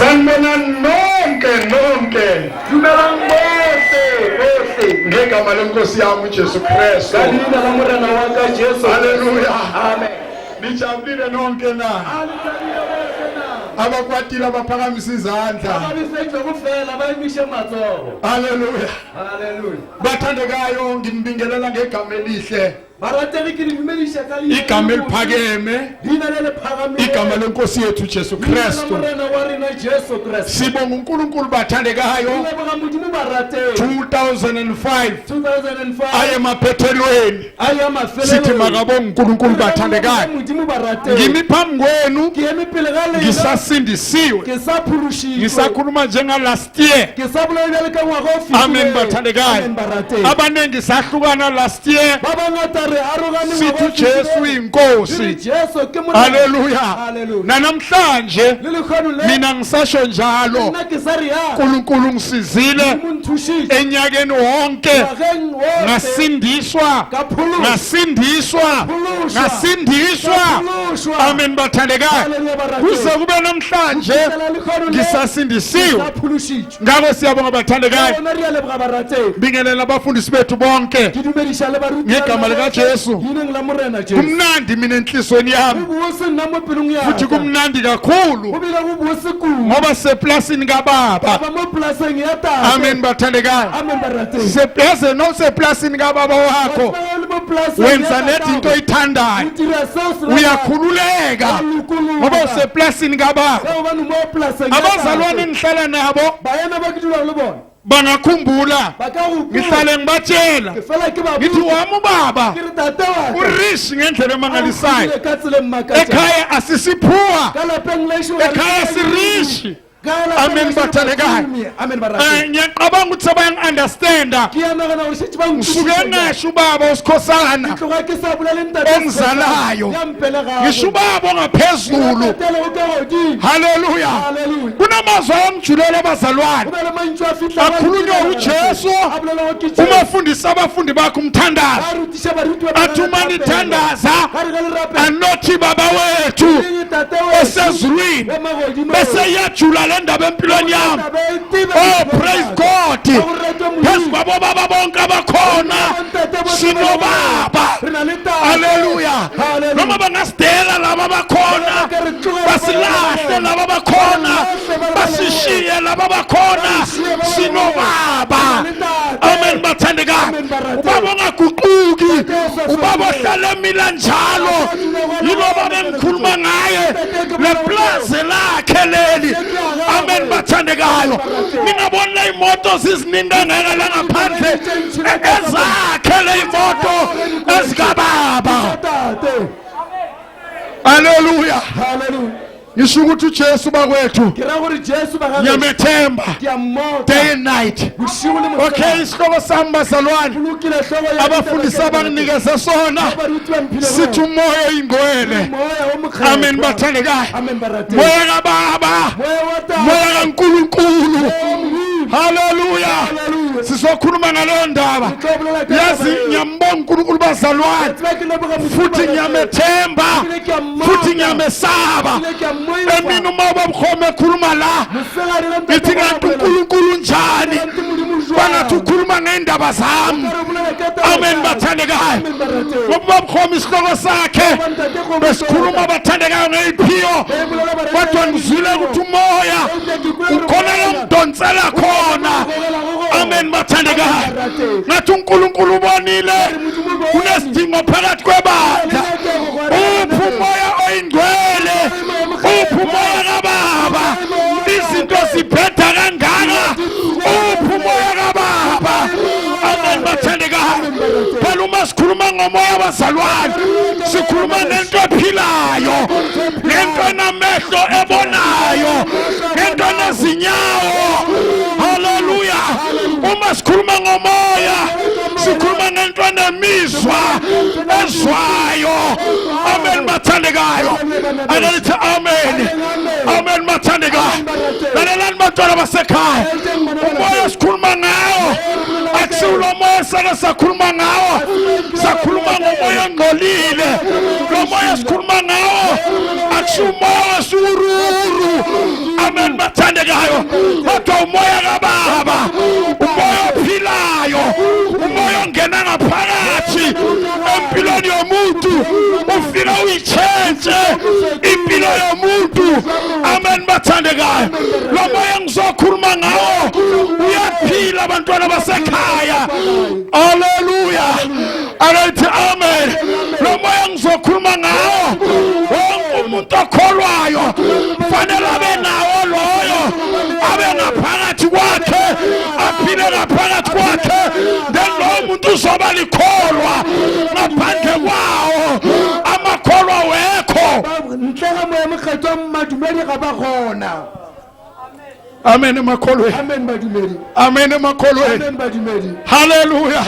Sanibonani nonke. Dumelang bohle. Ngegama lenkosi yami uJesu Kristu. Ka leina la morena wa ka Jesu. Hallelujah. Amen. Nijabulile nonke na. Abakwatile abaphakamisa izandla. Ababisejwe kufela bayimishe matsogo. Hallelujah. Hallelujah. Bathandekayo nginibingelela ngegama elihle. Barateli ke dimelisha ka leina. Igama eliphakeme. Dina le phakamile. Igama lenkosi yethu Jesu Kristu. Morena wa rena Jesu Kristu. Sibonga uNkulunkulu bathandekayo. 2005 aye maphethelweni sithi makabonga uNkulunkulu bathandekayo. Ngimi phambi kwenu ngisasindisiwe ngisakhuluma njenga last year. Amen bathandekayo. Abanengi sahlukana last year sithi Jesu inkosi. Hallelujah. Nanamhlanje mina ngisasho njalo uNkulunkulu ngisizile enyakeni wonke ngasindiswa. Amen bathandekayo. Kuze kube namhlanje ngisasindisiwe. Ngakho siyabonga bathandekayo. Bingelela abafundisi bethu bonke ngegama lika Jesu. Kumnandi mina enhlizweni yami futhi kumnandi kakhulu ngoba seplasini kaBaba. Amen bathandekayo. Seplaze no seplasini kaBaba wakho wenza lethi into oyithandayo uyakhululeka ngoba useplasini kaBaba. Abazalwane nihlala nabo bangakhumbula ngihlale ngibatshela ngithi wami ubaba urishi ngendlela emangalisayo. Ekhaya asisiphuwa, ekhaya sirishi. Amen bathandekayo. Ngiyaqabanga ukuthi bayangi-understanda. Ngisuke ngasho ubaba uSikhosana ongizalayo, ngisho ubaba ongaphezulu. Hallelujah. Kunamazwi ayamjulela abazalwane akhulunywa uJesu. Umafundisi abafundi bakho umthandazo athi uma nithandaza anothi baba wethu osezulwini bese yajula le ndaba empilweni yami. Oh praise God. Phezu kwabo baba bonke abakhona sinobaba. Hallelujah. Noma bangasidela laba bakhona, basilahle laba bakhona, basishiye laba bakhona, sinobaba. Amen bathandekayo. Ubaba ongaguquki, ubaba ohlala emila njalo. Yilo baba engikhuluma ngaye, le plaza lakhe leli. Amen bathandekayo. Ningabona imoto ziziningana la ngaphandle ezakhe le imoto ezikababa. Hallelujah. Ngisho ukuthi uJesu bakwethu ngiyamethemba day and night. Okay, isihloko sami bazalwane abafundisi abanginikeze sona sithi umoya oyingcwele. Amen bathandekayo. Moya kaBaba, moya kaNkulunkulu. Hallelujah. Sizokhuluma ngaleyo ndaba. Yazi ngiyambonga uNkulunkulu bazalwane futhi ngiyamethemba futhi ngiyamesaba. Emini uma ubamkhoma ekhuluma la ithi kanti uNkulunkulu njani bangathi ukhuluma ngendaba zami. Amen bathandekayo. Ubamkhoma isihloko sakhe besikhuluma bathandekayo ngeyiphiyo kodwa ngizwile ukuthi umoya ukhona lomdonsela khona. Amen bathandekayo. Ngathi uNkulunkulu ubonile kunesidingo phakathi kwebandla. Uphi umoya oyingcwele, uphi umoya kaBaba. Izinto ziphetha kangaka, uphi umoya kaBaba. Amen bathandekayo. Phela uma sikhuluma ngomoya bazalwane sikhuluma ngento ephilayo, ngento enamehlo ebonayo, ngento enezinyawo. Hallelujah. Uma sikhuluma ngomoya sikhuluma ngento enemizwa ezwayo. Amen bathandekayo. Anelithi amen. Amen bathandekayo. Lalelani bantwana basekhaya, umoya sikhuluma ngawo akusiwulo moya sake sakhuluma ngawo. Sakhuluma ngomoya ongcolile. Lo moya sikhuluma ngawo akusiwumoya sururu. Amen bathandekayo. itshentshe impilo yomuntu. Amen bathandekayo. Lo moya ngizokhuluma ngawo uyaphila abantwana basekhaya. Hallelujah. Athi amen. Lo moya ngizokhuluma ngawo wonke umuntu okholwayo fanele abe nawo loyo, abe ngaphakathi kwakhe, aphile ngaphakathi kwakhe. Then lo muntu uzoba likholwa. Ngaphandle kwawo amakholwa wekho. Amen emakholweni. Amen emakholweni. Hallelujah.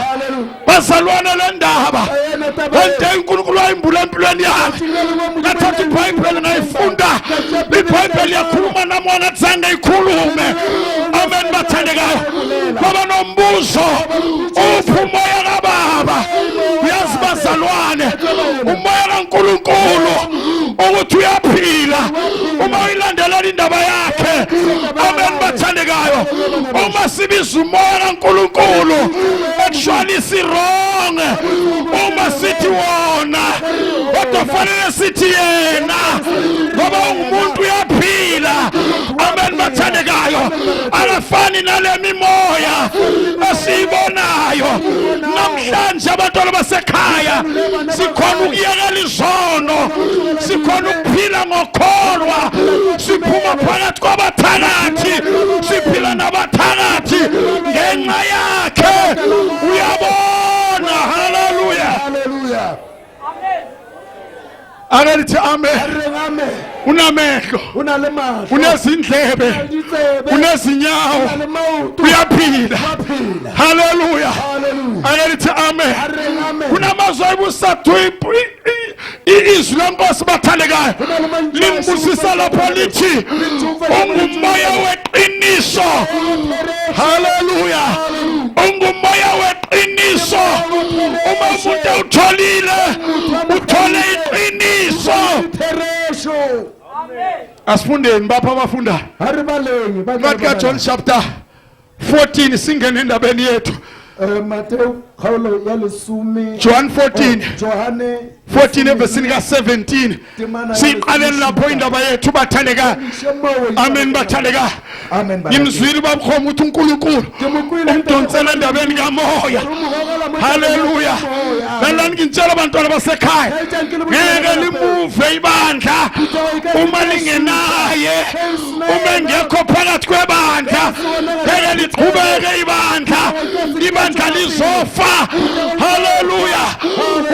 Bazalwane le ndaba wente uNkulunkulu wayimbula empilweni yakhe. Ngathatha iBhayibheli ngayifunda. iBhayibheli yakhuluma nami wangathanga ikhulume. Amen bathandekayo. Baba nombuzo uphi umoya kaBaba. Uyazi bazalwane umoya kaNkulunkulu ukuthi uyaphila uma uyilandela indaba yakhe. Amen bathandekayo. Uma sibiza umoya kaNkulunkulu actually si wrong uma sithi wona, kodwa fanele sithi yena ngoba umuntu uyaphila. Amen bathandekayo. Akafani nale mimoya esibonayo namhlanje. Abantwana basekhaya sikhona ukuyekela izono, sikhona ukuphila ngokholwa, siphuma phakathi kwabathakathi, siphila nabathakathi ngenxa yakhe. Uyabona. Hallelujah. Hallelujah. Akelithi amen. Unamehlo, unezindlebe, unezinyawo, uyaphila. Hallelujah. Akelithi amen. Kunamazwi ayibusathu izwi lenkosi bathandekayo limbusisa lapho lithi ungumoya weqiniso. Hallelujah. Ungumoya weqiniso. Uma umuntu utholile uthole iqiniso. Asifundeni bapha abafunda. Ngathi John chapter 14 singene endabeni yethu. John 14 verse 17 siqaleni lapho indaba yethu bathandeka. Amen bathandeka. Ngimzwile babkhoma ukuthi uNkulunkulu umdonsela endabeni kamoya. Hallelujah. Nalani ngitshela abantwana basekhaya ngeke limuve ibandla uma lingenaye, uma engekho phakathi kwebandla ngeke liqhubeke ibandla lizofa. Hallelujah.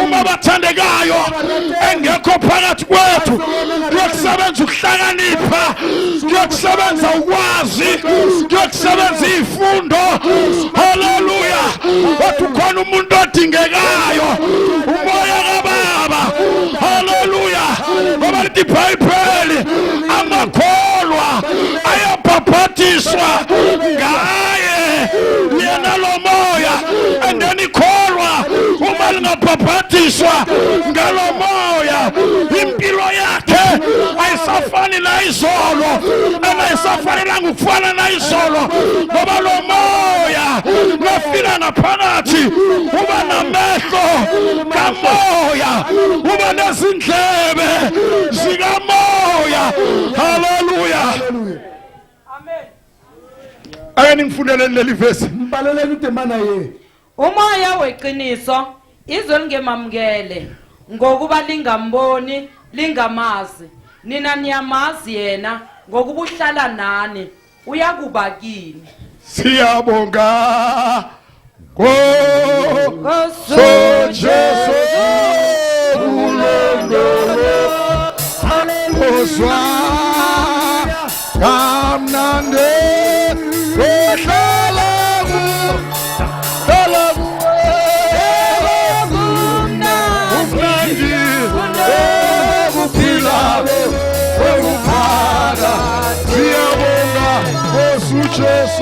Uma bathandekayo engekho phakathi kwethu kuyokusebenza ukuhlakanipha, kuyokusebenza ukwazi, kuyokusebenza izifundo. Hallelujah. Wathi khona umuntu odingekayo umoya kaBaba. Hallelujah. Ngoba lithi iBhayibheli amakholwa ayabhaphathizwa ngaye yena lo moya, and then ikholwa uma lingabhaphathizwa ngalo moya impilo yakhe ayisafani nayizolo, ayisafanelanga ukufana nayizolo ngoba lo moya lofika ngaphakathi uba namehlo kamoya, uba nezindlebe zikamoya. Hallelujah. Amen. Ake ngifundeleni leli verse. Mbaleleni uTemana ye. Umoya weqiniso izwe lingemamukele ngokuba lingamboni lingamazi, nina niyamazi yena ngokuba uhlala nani uyakuba kini. Siyabonga Jesu ulondolo Hallelujah. Kamnande Jesus,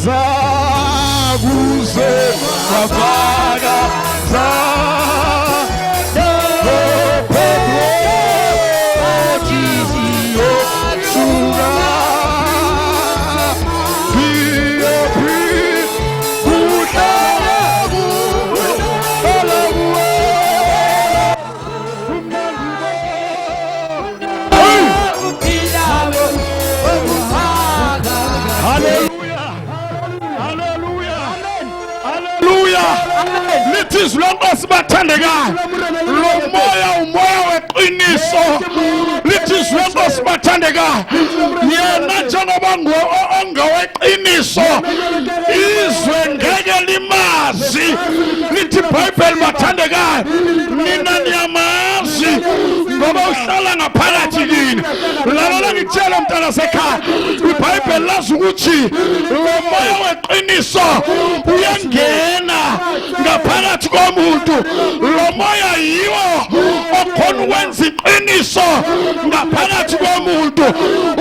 zakuze wafaka lithi lonke sibathandekayo lo moya umoya weqiniso lithi lonke sibathandekayo yena njengoba ongaweqiniso izwe ngeke limazi lithi iBhayibheli bathandekayo nina niyamazi ngoba uhlala ngaphakathi kini lalela ngitshela mntana sekhaya iBhayibheli lazi ukuthi lo moya weqiniso uyangena ngaphakathi komuntu lo moya yiwo okhona ukwenza iqiniso ngaphakathi komuntu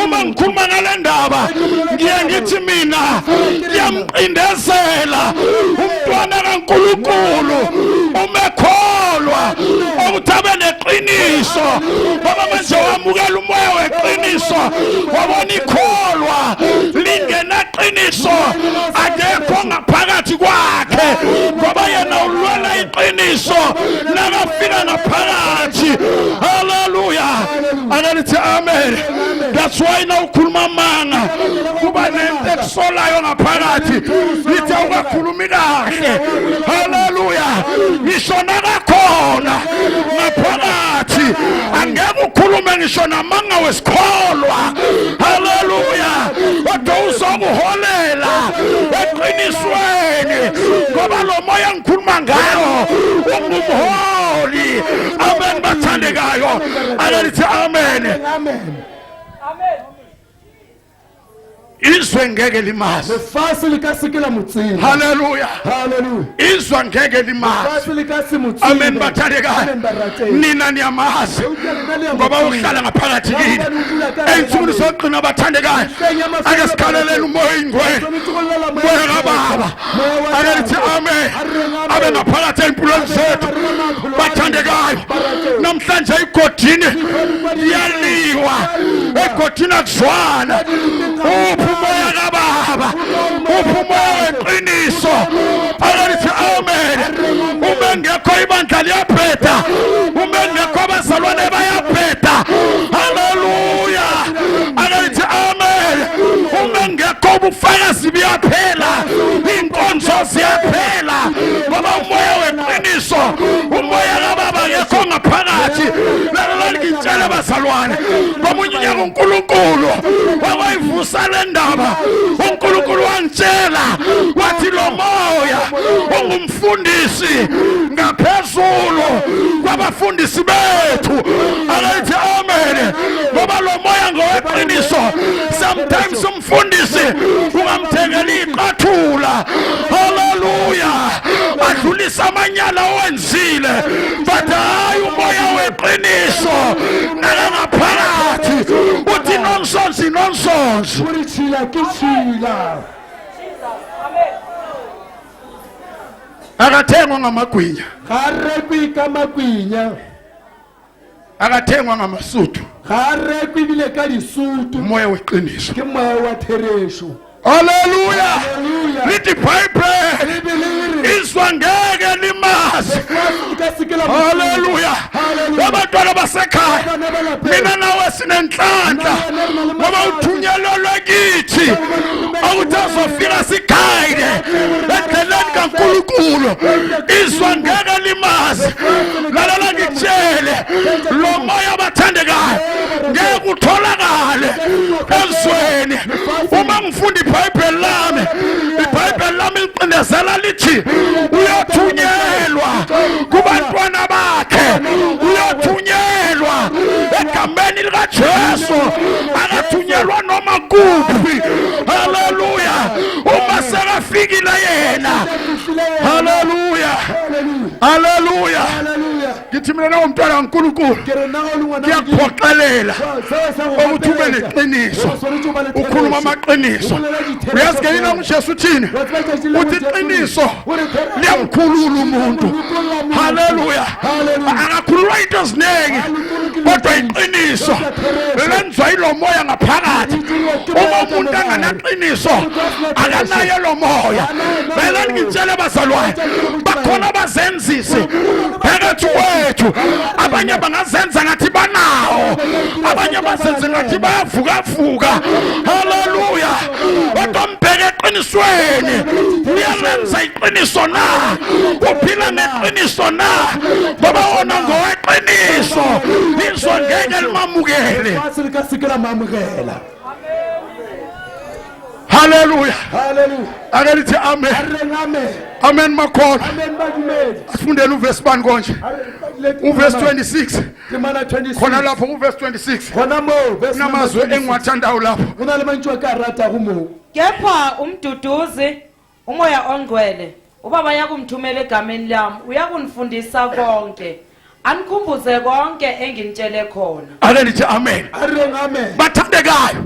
uma ngikhuluma ngale ndaba ngiye ngithi mina ngiyamqindezela umntwana kaNkulunkulu umekholwa ukuthi abe neqiniso ngoba manje wamukela umoya weqiniso wabona ikholwa lingenaqiniso akekho ngaphakathi kwakhe ngoba yena ulwela iqiniso nakafika ngaphakathi. Hallelujah, analithi amen. That's why na ukhuluma manga kuba nento ekusolayo ngaphakathi lithi awukakhulumi kahle. Hallelujah, ngisho nakakhona ngaphakathi angeke ukhulume ngisho namanga wesikholwa. Hallelujah, kodwa uzokuholela eqinisweni ngoba lo moya ngikhuluma ngayo ungumholi. Amen bathandekayo, analithi amen. Izwe ngeke limazi. Hallelujah. Izwe ngeke limazi. Amen bathandekayo, nina niyamazi ngoba uhlala ngaphakathi kini. Ensukwini soqina bathandekayo ake sikhalelele umoya ingcwele moya kaBaba. Analithi amen. Abe ngaphakathi empilweni zethu bathandekayo. Namhlanje igodini yaliwa, egodini akuzwana. Umoya kaBaba, umoya weqiniso. Analithi amen. Uma ngekho ibandla liyaphetha, uma ngekho abazalwane bayaphetha. Hallelujah, analithi amen. Uma ngekho ubufakazi buyaphela, inkonzo ziyaphela ngoba umoya weqiniso, umoya kaBaba ngekho ngaphakathi. Lalela ngitshela bazalwane ngomunye unyaka uNkulunkulu wayivusa le ndaba. uNkulunkulu wangitshela wathi lo moya ungumfundisi ngaphezulu kwabafundisi bethu. Analithi amen ngoba lo moya ngoweqiniso. Sometimes umfundisi ungamthengela iqathula. Hallelujah, adlulisa amanyala owenzile, but hayi umoya weqiniso ngaphakathi uthi nonsense. Akathengwa ngamagwinya, akathengwa ngamasuthu, umoya weqiniso. Hallelujah, lithi iBhayibheli izwe ngeke limazi. Hallelujah, abantwana basekhaya mina nawe sinenhlanhla ngoba uthunyelwe lwakithi ukuthi azofika sikhayike endleleni kaNkulunkulu. Izwe ngeke limazi. Lalela ngitshele lo moya bathandekayo ngeke utholakale ezweni. Uma ngifunda iBhayibheli lami liqindezela lithi uyothunyelwa kubantwana bakhe, uyothunyelwa egameni likaJesu, akathunyelwa noma kuphi. Hallelujah, uma sekafikile yena. Hallelujah, hallelujah. ngithi mina nawumntwana kaNkulunkulu ngiyakuphoqelela ukuthi ube neqiniso ukhuluma amaqiniso. Uyazi ke yini uJesu uthini? Uthi iqiniso liyamkhulula umuntu. Haleluya. Akakhululwa into eziningi kodwa iqiniso lenzwa yilo moya ngaphakathi. Uma umuntu anganaqiniso akanayo lo moya. Vele ngitshele bazalwane bakhona abazenzisi phakathi kwethu, abanye bangazenza ngathi banawo, abanye bazenze ngathi bayavuka. Haleluya. Kodwa mbheke eqinisweni, uyalenza iqiniso na, uphila neqiniso na, ngoba wona ngoweqiniso izwe ngeke limamukele. Haleluya. Ake lithi amen. Amen makhona. Asifundele uverse bani konje? Uverse 26. Khona lapho uverse 26. Namazwe engiwathandayo lapho. Kepha umduduzi umoya ongcwele ubaba yakumthumela egameni lami uyakunifundisa konke, anikhumbuze konke enginitshele khona. Ake lithi amen. Bathandekayo,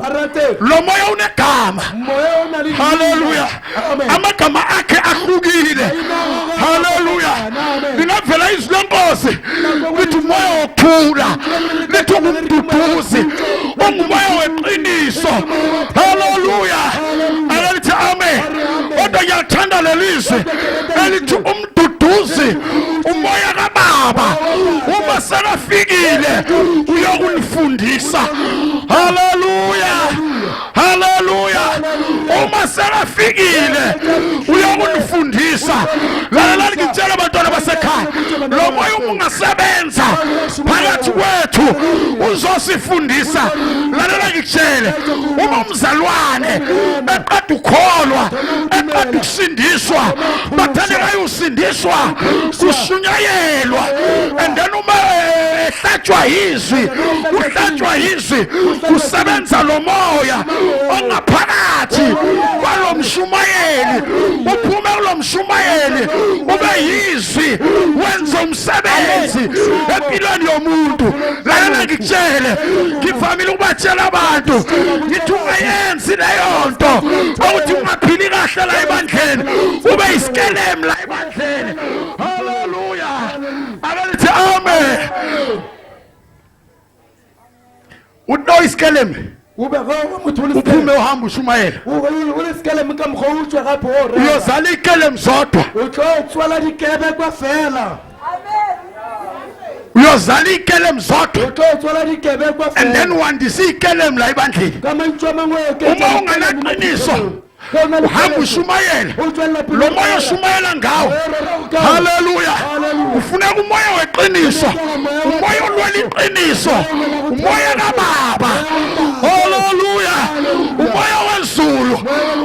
lo moya unegama. Haleluya. Amagama akhe ahlukile. Haleluya. Lingavela izwi lenkosi lithi umoya wokuthula, lithi umduduzi, umoya weqiniso. Haleluya. Ake lithi amen. Kodwa ngiyathanda lelizwi elithi umduduzi, umoya kaBaba uma sekafikile uyokunifundisa. Haleluya. Haleluya. Uma sekafikile uyokunifundisa. Lalela ngitshela abantwana basekhaya, lo moya uma ungasebenza phakathi kwethu uzosifundisa. Lalela ngitshele, uma umzalwane eqeda ukholwa, eqeda ukusindiswa, bathandekayo usindiswa, kushunyayelwa, and then uma ehlatshwa yizwi, uhlatshwa yizwi, kusebenza lo moya ongaphakathi kwalo mshumayeli, uphume kulo mshumayeli ube yizwi, wenza umsebenzi empilweni yomuntu. Lalela ngitshele, ngivamile ukubatshela abantu ngithi ungayenzi leyo nto ukuthi ungaphili kahle la ebandleni, ube yisikelemu la ebandleni. Haleluya. Akalithi amen. Uno isikelemu uphume uhamba ushumayela, uyozala ikelemu zodwa, uyozala ikelemu zodwa, and then wandisa ikelemu la ebandleni. Uma unganaqiniso uhamba ushumayela, lo moya ushumayela ngawo. Haleluya. Ufuneka umoya weqiniso, umoya olwela iqiniso, umoya kaBaba. Haleluya. Umoya wezulu.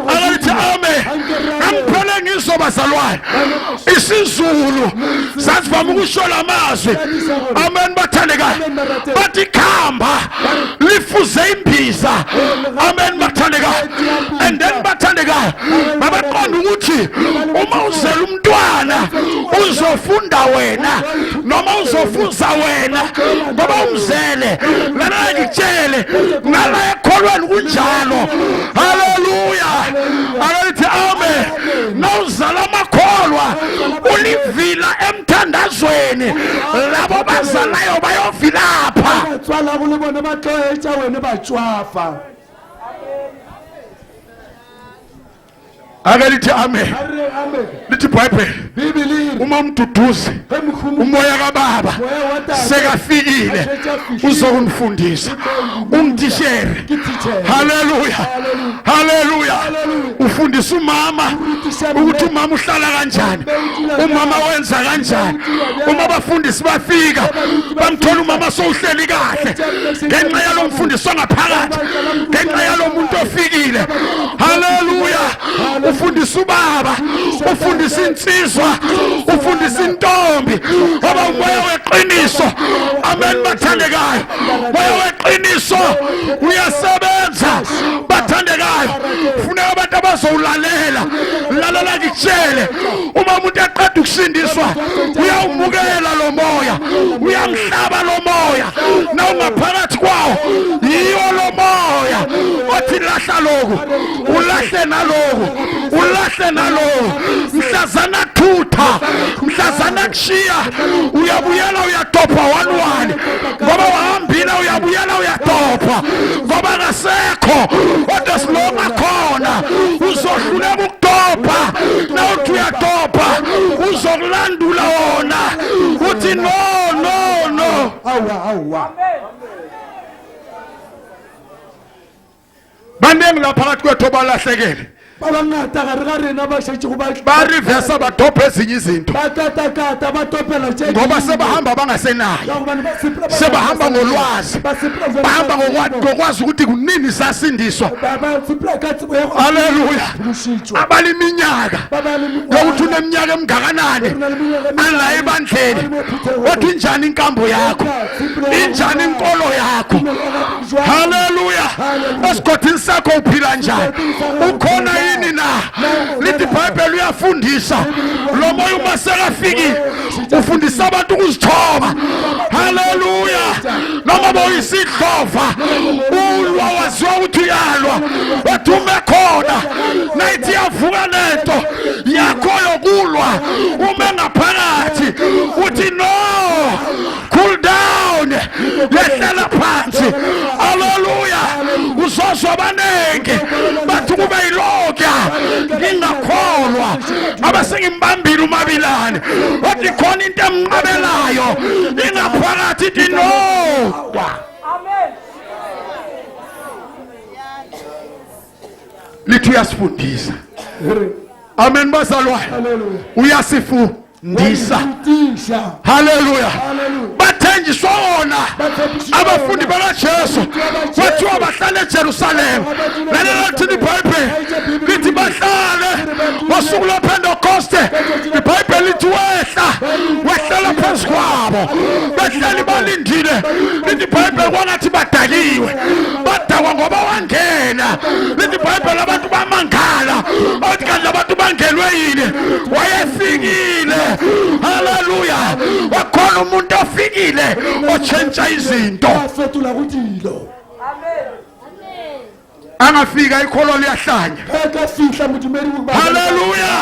Akalithi amen. Angiphele ngizo bazalwane, isizulu sasivama ukushola amazwi. Amen bathandekayo. Bathi khamba lifuze imbiza. Amen bathandekayo. And then bathandekayo babaqonda ukuthi uma uzela umntwana uzofunda wena noma uzofuza wena ngoba umzele. Lana ngitshele ngala ekholweni kunjalo. Haleluya. Akalithi amen. Nawuzala amakholwa ulivila emthandazweni, labo bazalayo bayovilapha. Akalithi amen. Lithi iBhayibheli uma umduduzi, umoya kaBaba sekafikile uzokunifundisa, ungithishere. Haleluya. Haleluya. Ufundisa umama ukuthi umama uhlala kanjani, umama wenza kanjani. Uma abafundisi bafika bamthola umama sowuhleli kahle ngenxa yalo mfundisi ongaphakathi, ngenxa yalo muntu ofikile. Haleluya. Ufundisa ubaba, ufundisa insizwa, ufundisa intombi, ngoba umoya weqiniso. Amen bathandekayo. Umoya weqiniso uyasebenza bathandekayo. Funeka abantu bazowulalela lalela ngitshele uma umuntu aqeda ukusindiswa uyawumukela lo moya uyamhlaba lo moya na ungaphakathi kwawo yiyo lo moya othi lahla lokhu ulahle naloku mhlazana thutha mhlazana kushiya uyabuyela uyatopha 1-1 ngoba wahambile uyabuyela uyatopha ngoba kasekho kodwa silonga khona uzohluleka ukutopha na uthi uyatopha uzokulandula wona uthi no awa baningi la phakathi kwethu balahlekele babangata garigari abashetshi kubathi barivesa badopha ezinye izinto bakata batopela nje ngoba sebahamba bangasenayo sebahamba ngolwazi bahamba ngokwazi ukuthi kunini sasindiswa haleluya abaliminyaka lokuthi uneminyaka emngakanani ala ebandleni wathi injani inkambo yakho injani inkolo yakho haleluya esigodini sakho uphila njani ukhona yini na lithi iBhayibheli uyafundisa lo moya uma sekafiki ufundisa abantu ukuzithoba haleluya noma boyisidlova ulwa waziwa ukuthi uyalwa wathume khona nayithi yavuka lento yakho yokulwa ume ngaphakathi uthi no cool down yehlela phansi haleluya uzozwa abanenge bathi kube yilokya ngingakholwa abasengimbambile umabilane wathi khona into emnqabelayo ingaphakathi ithi no amen lithi uyasifundisa amen bazalwane uyasifundisa haleluya bathenjiswa wona abafundi bakaJesu bathiwa bahlale eJerusalem lalela lithi iBhayibheli lithi bahlale ngosuku lwePentecoste iBhayibheli lithi wehlela phansi kwabo behleli balindile lithi iBhayibheli kwangathi badakiwe badakwa ngoba wangena lithi iBhayibheli abantu bamangala bathi kanti abantu bangelwe yini wayefikile haleluya wakhona umuntu ofikile otshentsha izinto angafika ikholo liyahlanya haleluya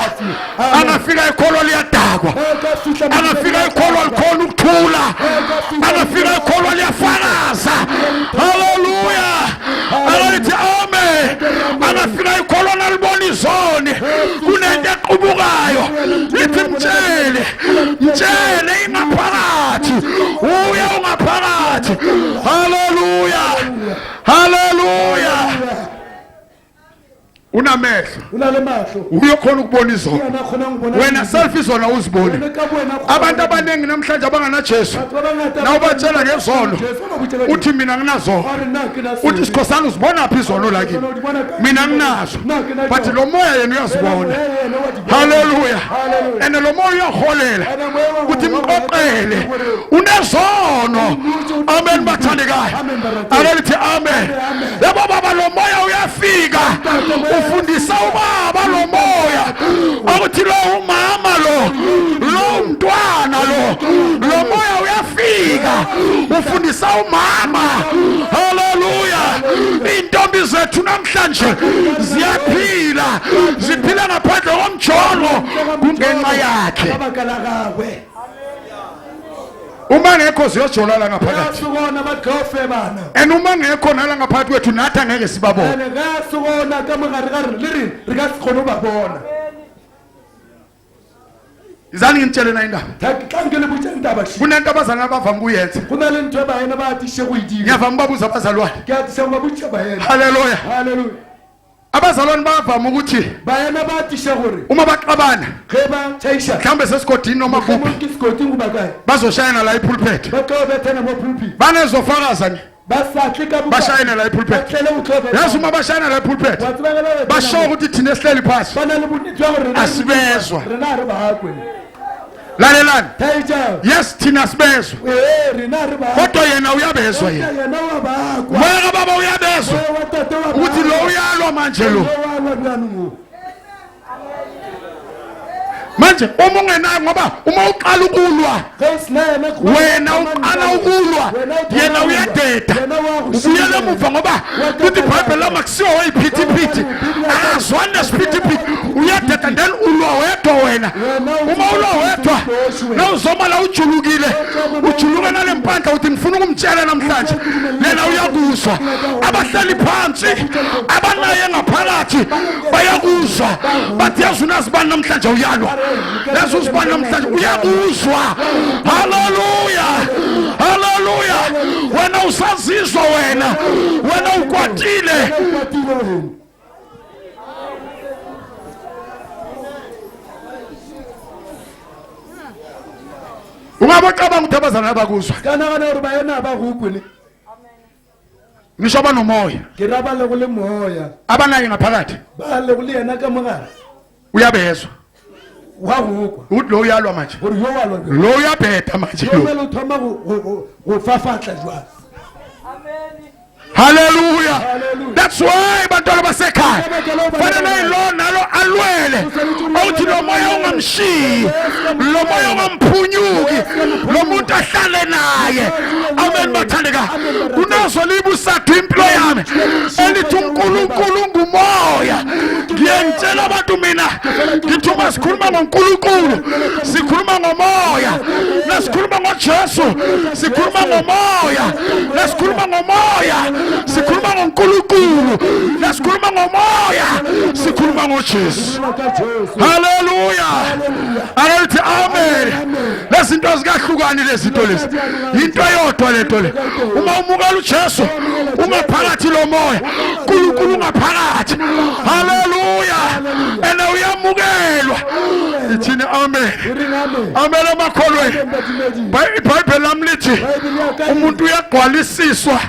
angafika ikholo liyadakwa angafika ikholo likhona ukuthula angafika ikholo liyafakaza haleluya alithi amen angafika ikholo nalibona izoni kunento equbukayo lithi mtshele ingaphakathi uya ungaphakathi haleluya unamehlo unalemahlo uyokhona ukubona izona wena self izona uzibone abantu abaningi namhlanje abangana Jesu na ubatshela ngezono uthi mina nginazo uthi sikhosana uzibona phi izono la kimi mina nginazo but lo moya yena uyazibona haleluya ene lo moya uyaholela uthi mqoqele unezono amen bathandekayo alithi amen yabo baba lo moya uyafika ufundisa ubaba lo moya ukuthi lo umama lo mntwana lo moya uyafika ufundisa umama haleluya intombi zethu namhlanje ziyaphila ziphila ngaphandle komjolo kungenxa yakhe uma ngekho ziyojolala ngaphakathi and uma ngekho nala ngaphakathi kwethu nathi angeke sibabone izani ngitshele na indaba kunento abazalwane abavama ukuyenza ngiyavama babuza abazalwane haleluya abazalwane bavama ukuthi uma baxabana mhlawumbe sesigodini noma kuphi bazoshayana la ipulpit banezofakaza bashayana la ipulpit yazi uma bashayana la ipulpit basho ukuthi thina esihleli phansi asibezwa lalelani yes thina sibezwa kodwa yena uyabezwa yena moya baba uyabezwa ukuthi lo uyalwa manje lo manje uma ungenayo ngoba uma uqala ukulwa wena uqala ukulwa yena uyadeda ubuyela emuva ngoba kuthi iBhayibheli lama kusiwa oyiphithiphithi azwane nesiphithiphithi uyadeda then ulwa wedwa wena uma ulwa wedwa nawuzoma la ujulukile ujuluke nale mpandla uthi ngifuna ukumtshela namhlanje lena uyakuzwa abahlali phansi abanaye ngaphakathi bayakuzwa bathi yazi unazibani namhlanje uyalwa yazi uzibani namhlanje uyakuzwa haleluya haleluya wena usazizwa wena ukwatile ungabacabanga ukuthi abazana abakuzwa kana uri bayena abakugwini ngisho abanomoya ngirabale kule moya abanaye ngaphakathi bale kule yena kamagara uyabezwa wagukwa uthi lo uyalwa manje uri yowalwa lo uyabheda manje lo kumele uthoma kufafatla jwazi hallelujah that's why bantwana basekhaya fanele lo nalo alwele awuthi lo moya ungamshiyi lo moya ungamphunyuki lo muntu ahlale naye amen bathandeka kunazo libusathu impilo yami elithi uNkulunkulu ngumoya ngiyentshela abantu mina ngithi uma sikhuluma ngoNkulunkulu sikhuluma ngomoya nasikhuluma ngoJesu sikhuluma ngomoya nasikhuluma ngomoya sikhuluma ngoNkulunkulu nasikhuluma ngomoya sikhuluma ngoJesu haleluya alithi amen lezinto zikahlukani lezinto lezi into eyodwa lento le uma umukela uJesu ungaphakathi lo moya uNkulunkulu ungaphakathi haleluya ena uyamukelwa ithini amen amen amakholweni iBhayibheli lami lithi umuntu uyagwalisiswa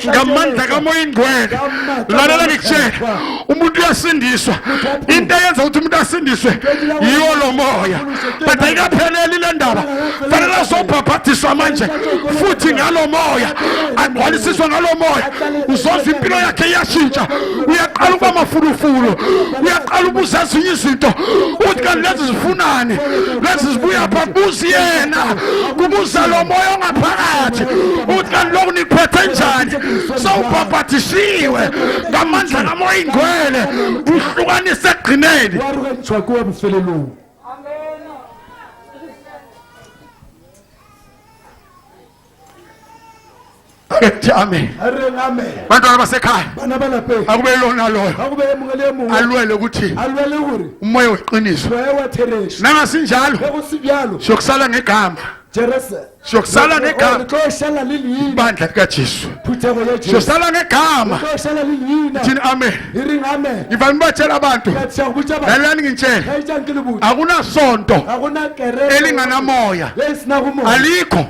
ngamandla kamoya ingcwele lalela ngikutshela umuntu uyasindiswa into eyenza ukuthi umuntu asindiswe yiwo lo moya but ayikapheleli le ndaba fanele azobhabhathiswa manje futhi ngalo moya agwalisiswa ngalo moya uzozwa impilo yakhe iyashintsha uyaqala ukuba mafulufulu uyaqala ubuza ezinye izinto uthi kanti lezi zifunani lezi zibuya pha buzi yena kubuza lo moya ongaphakathi uthi kanti lokhu nikuphethe njani sawubhabhathisiwe ngamandla kamoya ingcwele uhlukanise egqineni amen bantwana basekhaya akube lona loyo alwele ukuthi umoya weqiniso nangasinjalo siyokusala ngegama siyokusala ngegama ibandla likaJesu siyokusala ngegama thina amen ivame batshela abantu lalani ngintshela akunasonto elinganamoya alikho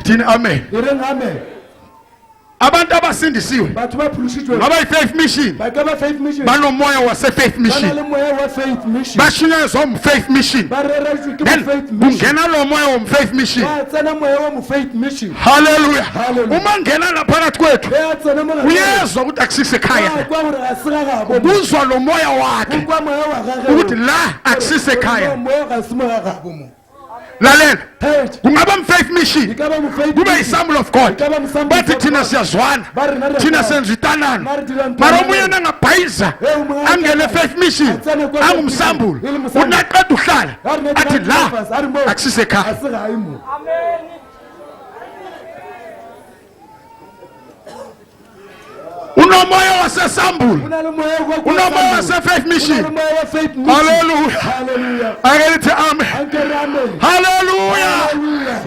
thina amen abantu abasindisiwe ngaba yi-faith mission banomoya wase-faith mission bashinyazwa um-faith mission then kungena lo moya wom-faith mission haleluya uma ngena laphakathi kwethu uyezwa ukuthi akusisekhaya kuzwa lo moya wakhe ukuthi la akusisekhaya lalela kungaba mfaith mission kube yisample of God bathi thina siyazwana thina senza itanana mara omunye nangabhayiza angele faith mission angumsambulo unaqeda uhlala athi la akusisekhaya unomoya wasesambulo unomoya wase-faith mission haleluya akelithi amen haleluya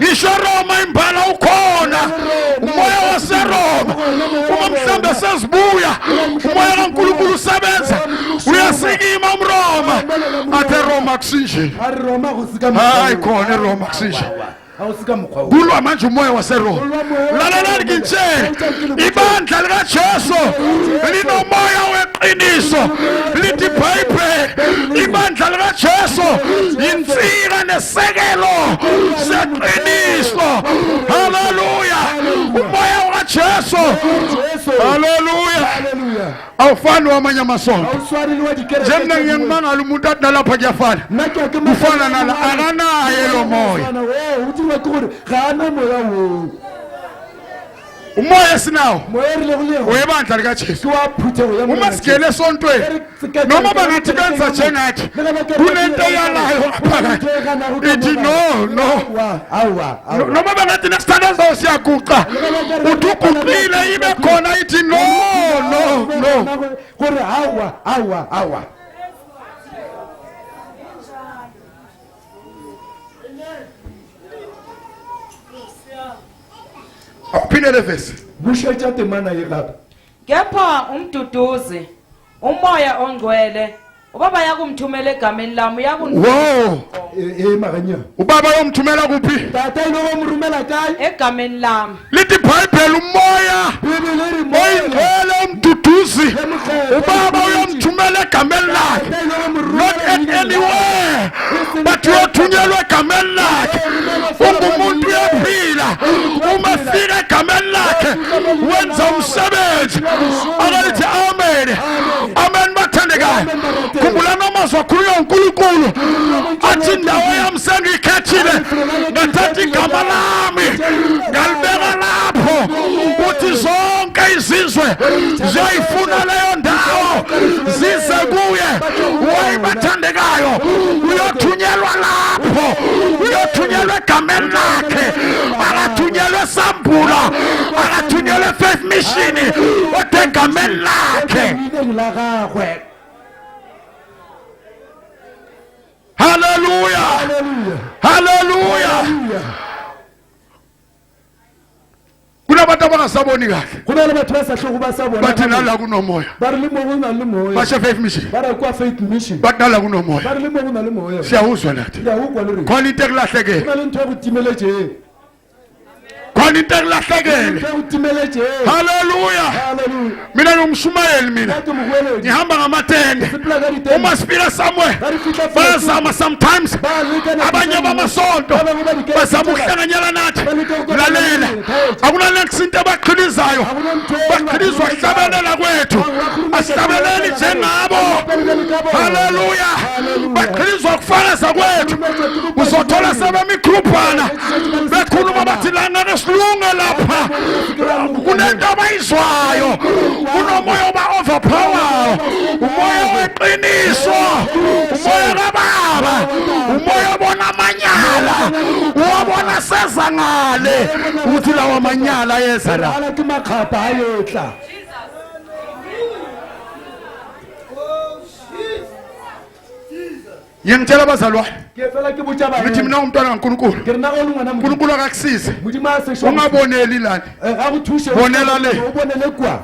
ngisho Roma imbala ukhona umoya waseRoma uma mhlambe sezibuya umoya kaNkulunkulu usebenza uyasikima umRoma athe Roma kusinje hayi khona eRoma kusinje kulwa manje umoya waseRoma lalela ngitshela ibandla likaJesu linomoya weqiniso lithi iBhayibheli ibandla likaJesu insika nesekelo seqiniso haleluya umoya wakaJesu haleluya awufani wamanye amasonto awuswari liwa dikereke njengoba ngiyangimangala umuntu athi nalapha kuyafana kufana nala akanaye lo moya uthi ngakuri ga ana moya wo umoya sinawo moya rile kuleyo webandla likaJesu siwaphuthe uya uma sigele esontweni noma bangathi benza njengathi kunento yalayo phakathi ithi no noma bangathi nesithandazo siyaguqa uthi uguqile ibe khona ithi no kuri hawa awuphindele vesi bushetha temana yelapha kepha umduduzi umoya ongcwele ubaba yakumthumela egameni lami wo makanya ubaba yomthumela kuphi tata inomrumela kai egameni lami lithi iBhayibheli umoya oyingcwele umduduzi ubaba uyomthumela egameni lakhe not at anywhere but uyothunyelwa egameni lakhe ungumuntu uyaphila uma fika egameni lakhe wenza umsebenzi akalithi amen amen bathandekayo khumbula namazwi akhulunywa uNkulunkulu athi indawo yami sengiyikhethile ngathatha igama lami ngalibeka lapho uthi zonke izizwe ziyayifuna leyo ndawo zize kuye wayibathandekayo uyothunyelwa lapho uyothunyelwa egameni lakhe akathunyelwe eSambula akathunyelwe eFaith Mission kodwa egameni lakhe Hallelujah. Hallelujah. Kunabantu abangasaboni kahle. Kunale bathu basahluku basabona. Bathi nala kunomoya. Barilimo kunalimoya. Basha Faith Mission. Bara kwa Faith Mission. Bathi nala kunomoya. Barilimo kunalimoya. Siyawuzwa nathi. Ngiyawukwa lori. Khona into ekulahlekile. Kunalento yokutimela nje. Khona into ekulahlekile. Utimela nje. Hallelujah. Hallelujah. Mina ngumshumayeli mina. Ngihamba ngamatende. Uma sifika somewhere. Bazama sometimes. Abanye bamasonto bazama ukuhlanganyela nathi. Lalela. Akunale kusinto abaqhilizayo. Baqhilizwa ukuhlabelela kwethu. Asihlabeleli njengabo. Hallelujah. Baqhilizwa ukufakaza kwethu. Uzothola sebemikhruphana. Bekhuluma bathi lana nesilunge lapha. Kunento abayizwayo. Kunomoya oba-overpower. Umoya weqiniso. Umoya kababa. Umoya obona amanyala. Uwabona seza ngale. Uthi lawa amanyala yeza la. Kumakhapha ayotla. Ngiyangitshela abazalwane Ngiyafela ke butya ba. ngithi mina umntwana kaNkulunkulu Ke rena go lungwana mo. uNkulunkulu akakusize Muti ma se sho. ungaboneli lana Akuthushe. Bonela le. Ubonele kwa.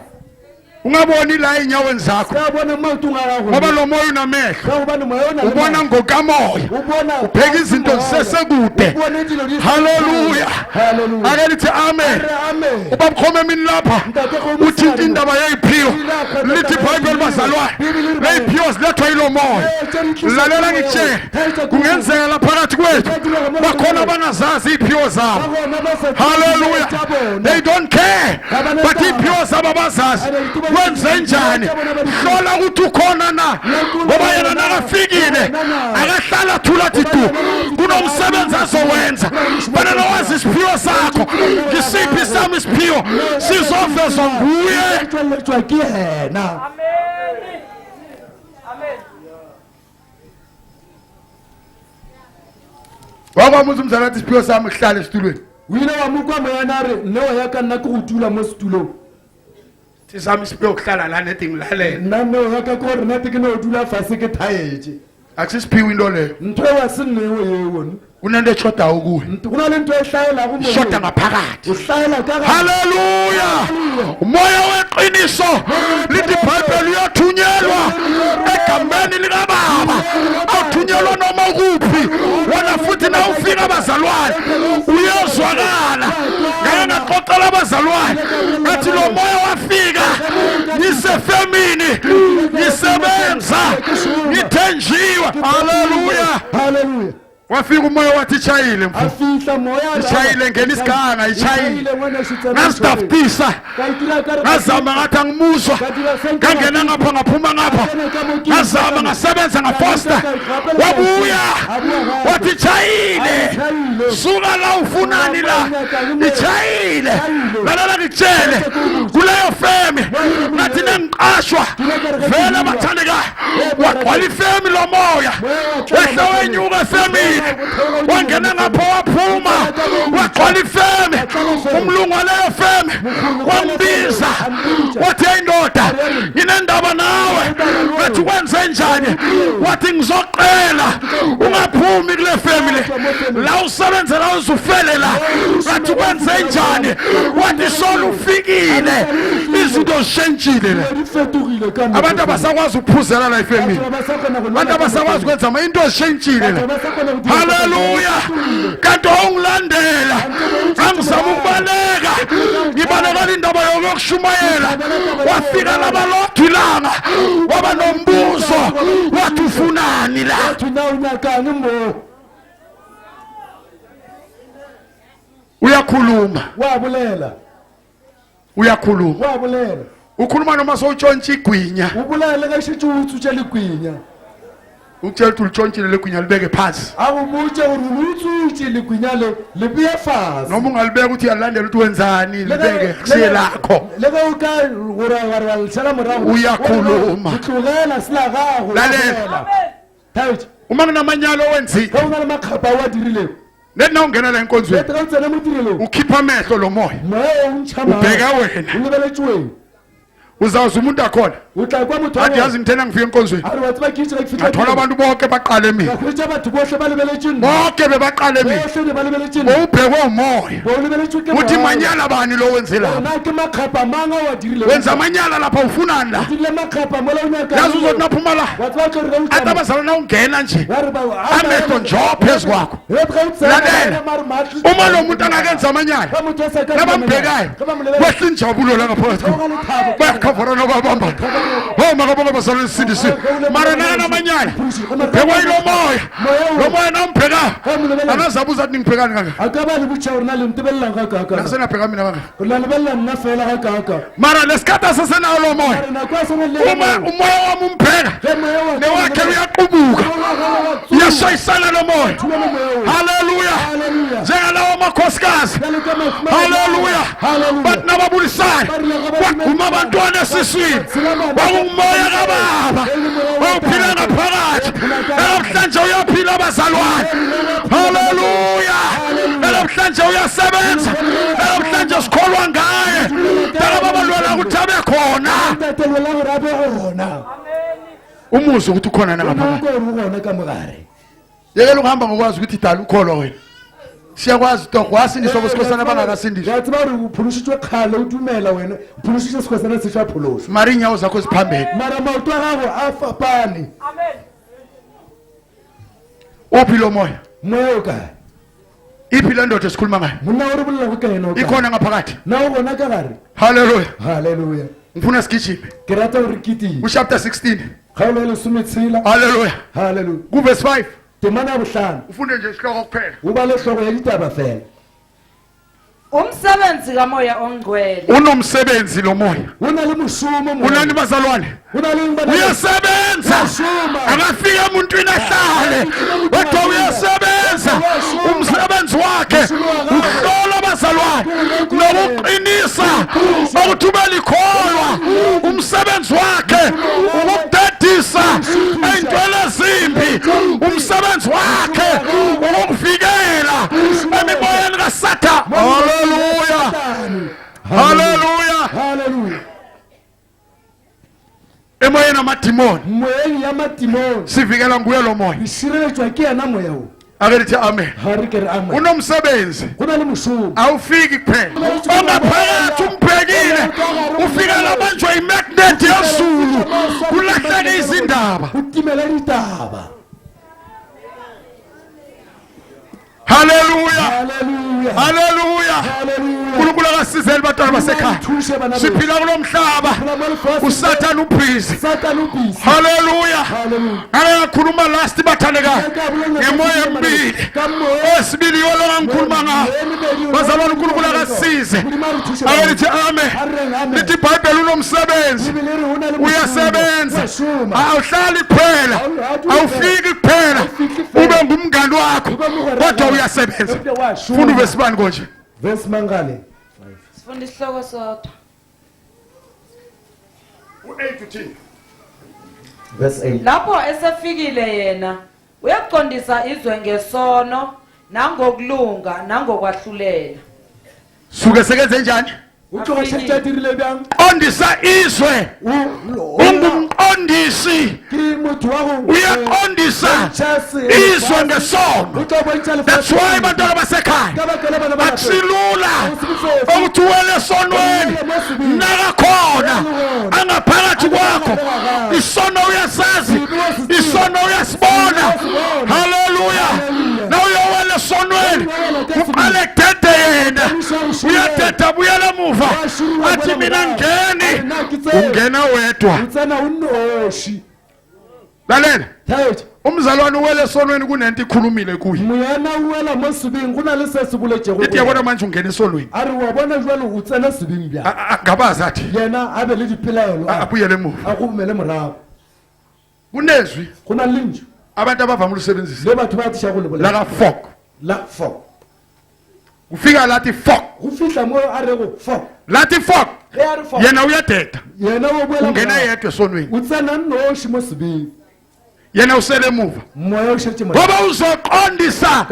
ungaboni la enyaweni zakho Uyabona mawuthi ungakaho. ngoba lo moya unamehlo Ubona moyona. ubona ngokamoya Ubona. ubheka izinto zisesekude Ubona into lo. haleluya Hallelujah. ake lithi amen Amen. ubamkhoma emini lapha uthinta indaba yeyiphiwo lithi iBhayibheli bazalwane leyiphiwo zilethwa yilo moya lalela ngitshela kungenzeka la phakathi kwethu bakhona abangazazi iy'phiwo zabo haleluya they don't care but iy'phiwo zabo abazazi wenze njani hlola ukuthi ukhona na ngoba yena nakafikile akahlala thula thitu kunomsebenzi azowenza fanele wazi isiphiwo sakho ngisiphi sami isiphiwo sizovezwa nguye Twa ke yena. Amen. Amen. wakwamuza umzala athi isiphiwo sami kuhlala esitulweni Wina wa mukwa moyana re newa yaka nna go dula mo setulong. sisami isiphiwo kuhlala lana ethi ngilalela Nna newa yaka ko re nna ke no dula fase ke thaetse. akusisiphiwo into leyo Ntwe wa sinnewe yewona. kunento eshodayo kuwe Kuna le nto ehlayela go mo. shoda ngaphakathi Uhlayela ka ga. haleluya umoya weqiniso lithi iBhayibheli uyathunyelwa egameni likababa awuthunyelwa noma kuphi wena futhi na ufika abazalwane uyezwakala ngeke ngaxoxela abazalwane ngathi lo moya wafika ngisefemini ngisebenza ngithenjiwe haleluya Hallelujah. wafika umoya wathi itshayile mfo afihla moya itshayile ngena isiganga itshayile ngasidafisa ngazama ngathi angimuzwa ngangena ngapha ngaphuma ngapha ngazama ngasebenza ngafosta wabuya wathi itshayile suka la ufunani la itshayile lalela ngitshele kuleyo femi ngathi nengiqashwa vele bathandekayo wagcwala ifemi lomoya wehla wenyuka efemini wangena ngapha waphuma wagcwala ifemi umlungu waleyo femi wambiza wathi ayindoda nginendaba nawe ngathi kwenze njani wathi ngizoqela ungaphumi kule family la usebenzela uzufele la ngathi kwenze njani wathi solo ufikile izinto zishentshile la abantu abasakwazi ukuphuzela la ifamily abantu abasakwazi ukwenza ama into zishentshile la haleluya kanti ongilandela angizama ukubaleka ngibaleka indaba yokushumayela wafika labalodilanga waba nombuzo wathi ufunani la uyakhuluma wabulela uyakhuluma wabulela ukhuluma noma sowutshontsha igwinya ubulela kashitshuthu utshela igwinya ukutshela ukuthi ulitshontshile legwinya libeke phansi akumutshe urulutsu ligwinya le libuye fast noma ungalibeka ukuthi uyalandela ukuthi wenzani libeke kusiye lakho leka uka ura morago uyakhuluma uhlukela silagago lalela tawuthi uma kunamanyalo wenzile ka una makhapa wadirile nena ungena la enkonzweni lethi kantsena mutirelo ukhipha amehlo lo moya moya unchama ubheka wena ulibeletsweni uzawuza umuntu akhona utla kwa mutho athi yazi ngithena ngifika enkonzweni ari wathi bakithi la kufika athola abantu bonke baqale mina ukuthi abantu bohle balibeletsweni bonke bebaqale mina bohle balibeletsweni ubhekwe umoya bolibeletsweni uthi manyala bani lo wenze lapha nake makhapa manga wadirile wenza manyala lapha ufunani la le makhapa mola unyaka yazi uzothi naphuma la wathi bakhona athi utla abazalwane na ungena nje wari ba amehlo njo phezu kwakho lalela uma lo muntu angakenza amanyala nabambhekayo wehla injabulo la ngaphakathi bayakhavara nokubamba makabonga bazalwane sindisiwe mara nakanamanyala ubhekwa yilo moya lo moya nawumbhekayo angazabuza athi ningibhekani kangaka akabali buchawuri nalimtibelela ngakaka nasenabheka mina kangaka ulalibela nna fela ngakaka mara lesikhathi asesenawo lo moya umoya wami umbheka newakhe uyaqubuka uyashayisana lo moya haleluya njengalawo makhosikazi haleluya bathi nababulisayo kwaguma abantwana esiswini kwakungumoya kababa wawuphila ngaphakathi namhlanje uyaphila abazalwane haleluya namhlanje uyasebenza namhlanje sikholwa ngaye takababalwela ukuthi abe khona umuzi ukuthi ukhona nangaphakathi yekela ukuhamba ngokwazi ukuthi idala ukholwa wena siyakwazi torho wasindiswa kwesikhosana bangakasindiswa yathi bari uphulushitshwe khale utumela wena uphulushitshwe sikhosana sishaphulushwa mara inyawo zakho ziphambili mara maoto gago afapane uphi lo moya moya o kae iphi le ndoda esikhuluma ngayo monna o re bolela go kaena o kae ikhona ngaphakathi na o gona ka gare haleluya halleluya ngifuna sigijime ke rata gore kitile uchapter 16 kgaolo ya lesometshela haleluya halleluya kuverse 5 temana ya bohlano ufunde nje isihloko kuphela o ba le hlogo ya ditaba fela umsebenzi kamoya ongcwele unomsebenzi lo moya o na le mošomo unani bazalwane o na le uyasebenza akafika emuntwini ahlale kodwa uyasebenza umsebenzi wakhe uhlola abazalwane nokuqinisa ukuthi ube likholwa umsebenzi wakhe ukudedisa ey'ntweni ezimbi umsebenzi wakhe ukukuvikela emimoyeni kaSathane haleluya haleluya halleluya emoyeni amadimoni moyeng ya madimoni sivikela nguye lo moya isireletswa ke yena moya o ake lithi amen ga re ke re amen unomsebenzi go na le mošomo awufiki kuphela ongaphakathi umbhekile ufikela abanjwa imagnet yazulu kulahleke izindaba o timela ditaba Hallelujah. Hallelujah. Hallelujah. Hallelujah. uNkulunkulu akasizele bantwana basekhaya. Thushe bana bethu. Siphila kulomhlaba. uSathane ubhizi. Satan ubisi. Hallelujah. Hallelujah. Ngakhuluma last bathandekayo. Ngemoya emibili. Esibili yolonga ngikhuluma ngawo. Bazalwane uNkulunkulu akasize. Akelithi amen. Lithi iBhayibheli unomsebenzi. Uyasebenza. Awuhlali kuphela. Awufiki kuphela. Ube ngumngani wakho. Kodwa uyasebenza. Funda uvesi bani konje? Verse mangale. Sifunda isihloko sodwa. U8 to 10. Verse 8. Lapho esefikile yena uyaqondisa izwe ngesono nangokulunga nangokwahlulela. Suke sekenze njani? Uthi shetshathirile byang. Qondisa izwe. Ungumqondisi. Uyaqondisa izwe ngesono. That's why bantwana basekhaya akusilula ukuthi uwele esonweni nakakhona angaphakathi kwakho. Isono uyasazi, isono uyasibona. Haleluya. Na uyowele esonweni uqale kudede yena, uyadeda buyela emuva athi mina ngeni, ungena wedwa. Utsana unoshi. Lalela, Thethe. umzalwane uwele esonweni kunento ikhulumile kuye. Muyana uwela mosibing kuna lesesibule jego. Ithi yabona manje ungena esonweni. Ari wabona jwalo utsana sibing bya. Ngabazi athi Yena abe le dipelaelo. abuyele emuva. Akumele morago. Kunezwi Kuna linju. abantu abavama ukusebenzisa Le batho ba tsha go le la ka fok. La fok. Ufika lathi fok. Go fihla mo a re go fok. Lathi fok. Ge a re fok. Yena uyadeda. Yena wo boela. Ungena yedwa esonweni. Utsana noshi mosibing. Yena usele emuva. Moya ushetse mo. Ngoba uzoqondisa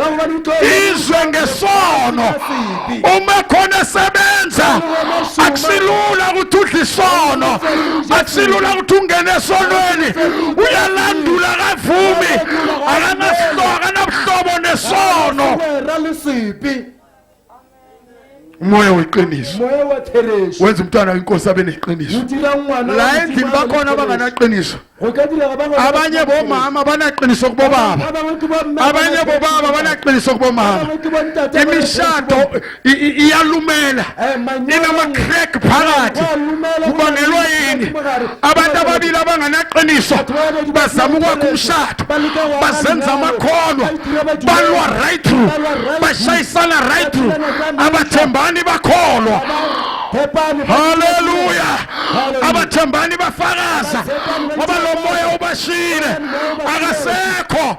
izwe ngesono. Uma khona sebenza akusilula ukuthi udle isono. Akusilula ukuthi ungene esonweni. Uyalandula kavumi. Akanabhlobo nesono. Ralisiphi. Umoya weqiniso Moya wa theresh. wenza umntwana inkosi abe neqiniso. Utira ngwana. La endlini bakhona abanganaqiniso. Go ka dira ba Abanye bomama banaqiniso kubobaba. Abanye bobaba banaqiniso kubomama. Imishado iyalumela. Inama crack phakathi. Kubangelwa yini? Abantu ababili abanganaqiniso bazama ukwakha umshado. Bazenza amakhono. Balwa right through. Bashayisana right through. Abathembani bakholwa. Hallelujah. Abathembani bafakaza. Ngoba lo moya ubashile. Akasekho.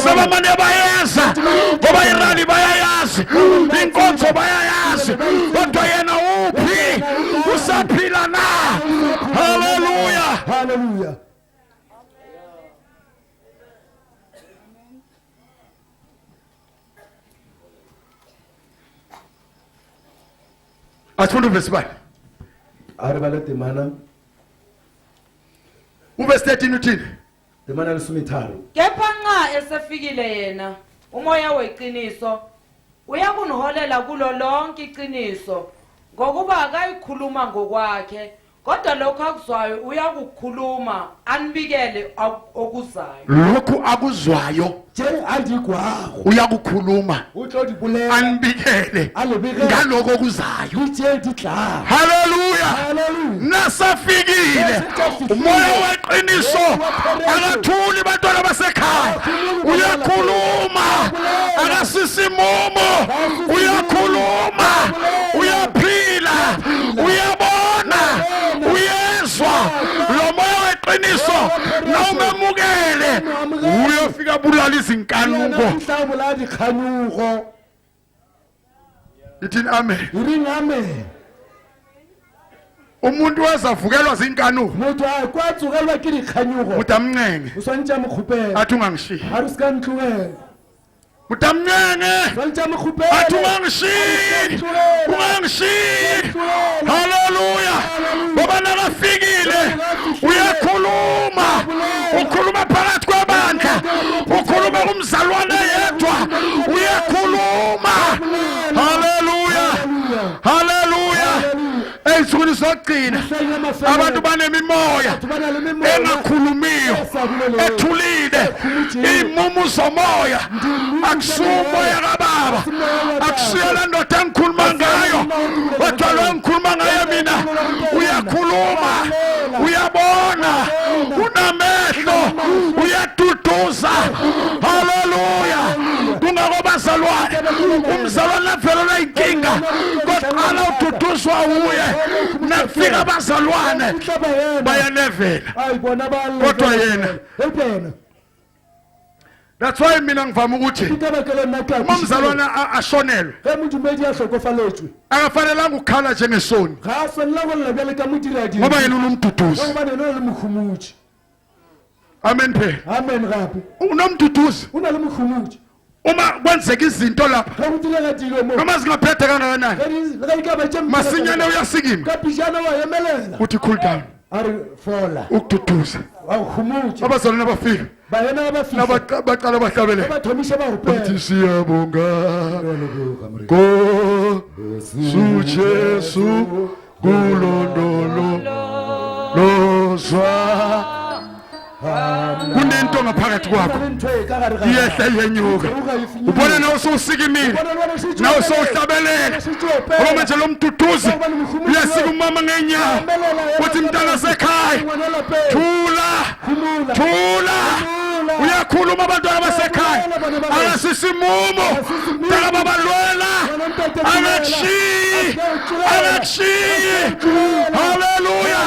Sebamane bayeza. Ngoba irali bayayazi. Inkonzo bayayazi. Kodwa yena uphi? Usaphila na. Hallelujah. Hallelujah. Athula uvesi bani? Ari balete mana. Uvesi 13 uthini? Temana lesumitharo. Kepha nxa esefikile yena umoya weqiniso uyakuniholela kulo lonke iqiniso ngokuba akayikhuluma ngokwakhe kodwa lokho akuzwayo uyakukhuluma anibikele okuzayo. Lokhu akuzwayo Je andigwago. uyakukhuluma Utlo dibulela. anibikele Alebike. ngaloko okuzayo. Utje ditla. Hallelujah. Hallelujah. Nasafikile umoya weqiniso akathuli bantwana basekhaya. Uyakhuluma akasisimumo. Uyakhuluma uyaphila uyabona uyezwa lo moya weqiniso nawumemukele uyofika bulala izinkanuko. Mhlawula dikhanugo. Ithini amen. Iring amen. Umuntu wazavukelwa zinkanuko Motho a kwatsugelwa ke dikhanugo. utamncenge Uswantja mokhupela. athi ungangishiyi. Aruska ntlugela. Utamncenge Uswantja mokhupela. athi ungangishiyi. Ungangishiyi. Hallelujah. Ngoba nakafikile uyakhuluma. Ukhuluma phakathi kwabandla. Ukhuluma kumzalwane yedwa. Uyakhuluma. Hallelujah. Hallelujah. Ey'nsukwini zokugcina abantu banemimoya engakhulumiyo ethulile imumu zomoya akusumoya kababa akusiyela ndoda engikhuluma ngayo kodwa lo engikhuluma ngayo mina uyakhuluma uyabona unamehlo uyaduduza haleluya kungakoba bazalwane umzalwane avelelwe inkinga kodwa ududuzwa uye nakufika abazalwane bayanevela kodwa yena that's why mina ngivama ukuthi uma umzalwane ashonelwe akafanelanga ukukhala njengesoni ngoba yena unomduduzi amen phela amen raphi unomduduzi unalomkhumuji uma kwenzeka izinto lapha noma zingaphethe kangakanani masinyane uyasikima kapijana wayemelela uthi cool down ari fola ukududuza awukhumuji abazalwane abafika bayena abafika baqala bahlabele abathomisha bahupela uthi siyabonga go sujesu kulondolo lozwa kunento ngaphakathi kwakho iyehla yenyuka ubona nawe sowusikimile nawe sowuhlabelela ngoba manje lo mduduzi uyasika umama ngenyawo uthi mntana sekhaya thula uyakhuluma abantwana basekhaya akasisimumo mntaka babalwela akakushiyi haleluya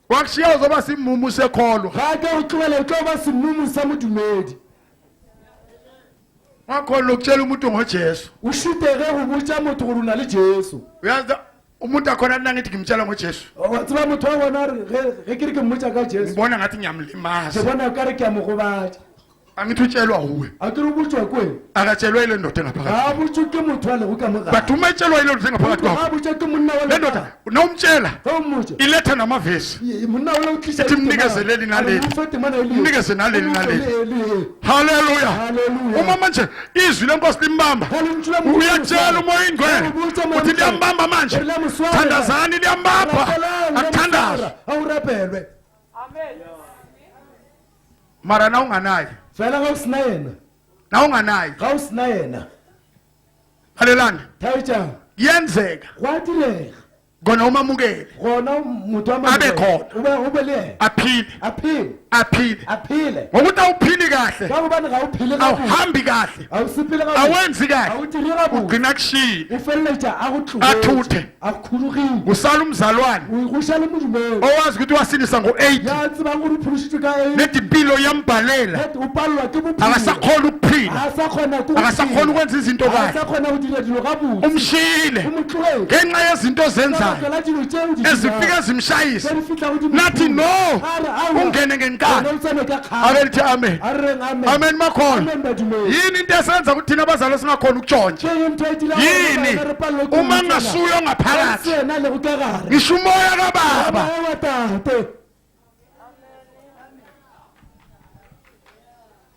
wakushiya uzoba simumu sekholwa ga uxwele uxoba simumu samudumedi wakholwa ukutshela umuntu ngoJesu ushiteke ubutsa motho gore una le Jesu uyazi umuntu akhona nna ngithi ngimtshela ngoJesu watsiba motho wa bona ge ke re ke mmotsa ka Jesu ngibona ngathi ngiyamlimaza bona ka re ke amogobatsa angithi utshelwa uwe akere ubutswa kwe akatshelwa ile ndoda engaphakathi ha butsu ke motho wa le go ka moga but uma etshelwa ile ndoda engaphakathi kwakho ha butsa ke monna wa le ndoda nomtshela umutsa iletha namavesi monna wa lo tlisa timnikezele naleli mnikeze naleli haleluya uma manje izwi lenkosi limbamba uyatshela umoya ingcwele uthi liyambamba manje thandazani liyambamba akuthandaza awurapelwe amen mara na unganayo fela ga usina yena na unganayo ga usina yena halelani thaitsa yenzeka gwa direga gona umamukele gona motho wa abe khona ube le aphile ngokuthi awuphili kahle ga ubani ga uphile awuhambi kahle awusipile ga awenzi kahle awutiri ga bu ugcina kushila ufeletsa athuthe akukhulugile usala umzalwane uyushala umujumelo owazi ukuthi wasinisa ngo-8 ya tsiba gore uphurushitse ka nethi impilo yambhalela upalelwa ke bophelo akasakhona ukuphila akasakhona akasakhona ukwenza izinto kahle akasakhona udila dilo gabuthi umshiyile umtlwele ngenxa yezinto ozenzayo kala dilo tseo di ezifika zimshayisa serifitla go di nathi no ungene ngenkani nontsane ka kha ake lithi amen areng amen amen makhona amen badumeli yini into esenza ukuthi thina abazali singakhona ukutshontsha ke mthethile yini uma ngasuyo ngaphakathi na le go kagara ngisho umoya kababa watate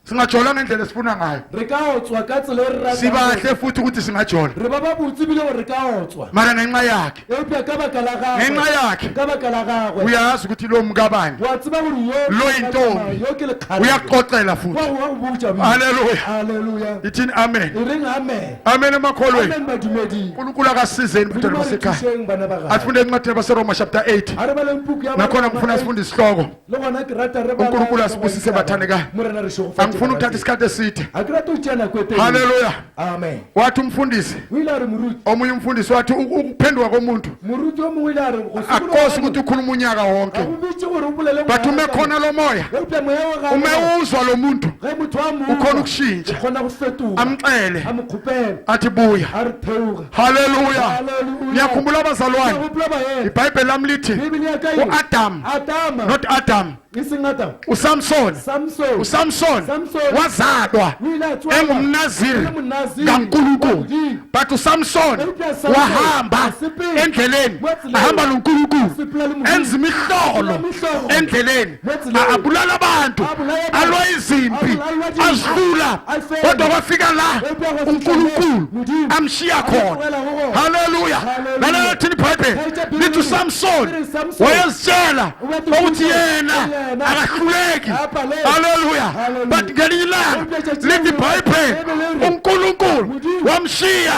singajola ngendlela esifuna ngayo re ka otswa ka tsela re rata sibahle futhi ukuthi singajola re ba botse bile re ka otswa mara ngenxa yakhe epya ka bakala ga ngenxa yakhe ka bakala ga uyazi ukuthi lo mkabani wa tsiba gore lo yintombi yo ke le khara uyaxoxela futhi wa buja bi haleluya haleluya ithini amen ring amen amen emakholweni amen badumedi uNkulunkulu akasizeni mntwana basekhaya sheng bana ba ga asifunde encwadini baseRoma chapter 8 are ba le mpuku ya nakhona ngifuna sifunde isihloko le gona ke rata re ba uNkulunkulu asibusise bathandekayo morena re shogo angifuna ukuthatha isikhathi eside akira to tjena kwete haleluya amen wathi umfundisi wila re muruti omunye umfundisi wathi ukuphenduka komuntu muruti o mongwe la re go akosi ukuthi ukhuluma unyaka wonke akubitse gore o bolele but ume khona lo moya epya moya wa ga umewuzwa lo muntu ge motho wa mo ukhona ukushintsha khona go fetoga amxele amkhupela athi buya are theuga haleluya haleluya ngiyakhumbula abazalwane ukupla ba ye iBhayibheli lami lithi bibili ya kayi uAdam Adama not Adam isingata uSamson Samson wazalwa engumnaziri kaNkulunkulu but uSamson wahamba endleleni ahamba noNkulunkulu enza imihlolo endleleni abulala abantu alwa izimpi embi azidlula kodwa kwafika la uNkulunkulu amshiya khona. Haleluya. Lalela thini iBhayibheli lithi uSamson wayezitshela ukuthi yena akahluleki. Haleluya. But ngelinye ilanga lithi iBhayibheli uNkulunkulu wamshiya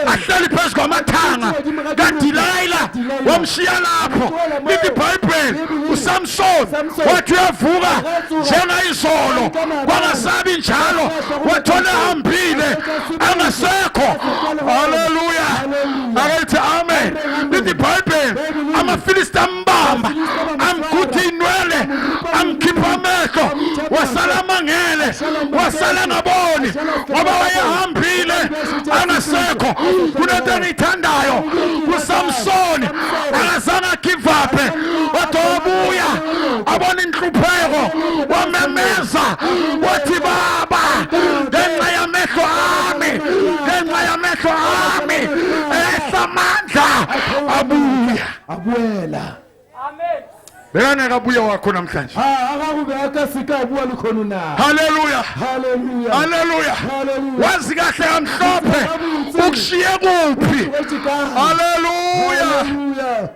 ahleli phezu kwamathanga kaDelilah, wamshiya lapho. Lithi iBhayibheli uSamson wathi uyavuka njengayizolo kwangasabi njalo, wathola ehambile angasekho. Haleluya. Akethi amen. Lithi iBhayibheli amaFilisti ambamba amgutha inwele amkhipha amehlo wasala mangele wasala ngaboni ngoba wayehambile angasekho. Kunento engiyithandayo uSamson akazange give up, wabuya abona inhlupheko wamemeza wathi baba ngenxa yamehlo ami, ngenxa yamehlo ami esamandla abuya. Amen. Bekane kabuya wakho namhlanje. Akakubeka sikabuya likhona na. Haleluya. Haleluya. Haleluya. Wazi kahle kamhlophe ukushiye kuphi. Haleluya. Haleluya.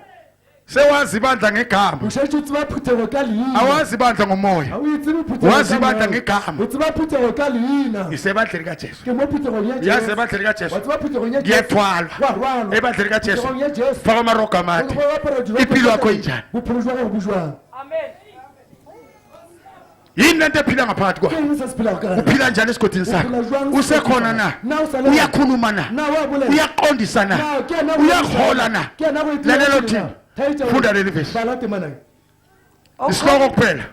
Sewazi ibandla ngegama, Ushathi uthi baphutheke kalini. awazi ibandla ngomoya, Awuyithi baphutheke. wazi ibandla ngegama. Uthi baphutheke kalini. Isebandleni kaJesu. Ke mophutheke nyeje. Yazi ebandleni kaJesu Wathi baphutheke nyeje. ngiyethwala. Wa. Ebandleni kaJesu Nyeje. faka amarogo amade. Impilo yakho injani? Buphuzwa ngobuzwa. Amen. Yini lento ephila ngaphakathi kwakho? Ke sesiphila kana. Uphila njani esigodini sakho? Usekhona na? Uyakhuluma na? Uyaqondisa na? Uyahola na? Lalela thini? Funda leli verse. Balate mana. Isihloko kuphela.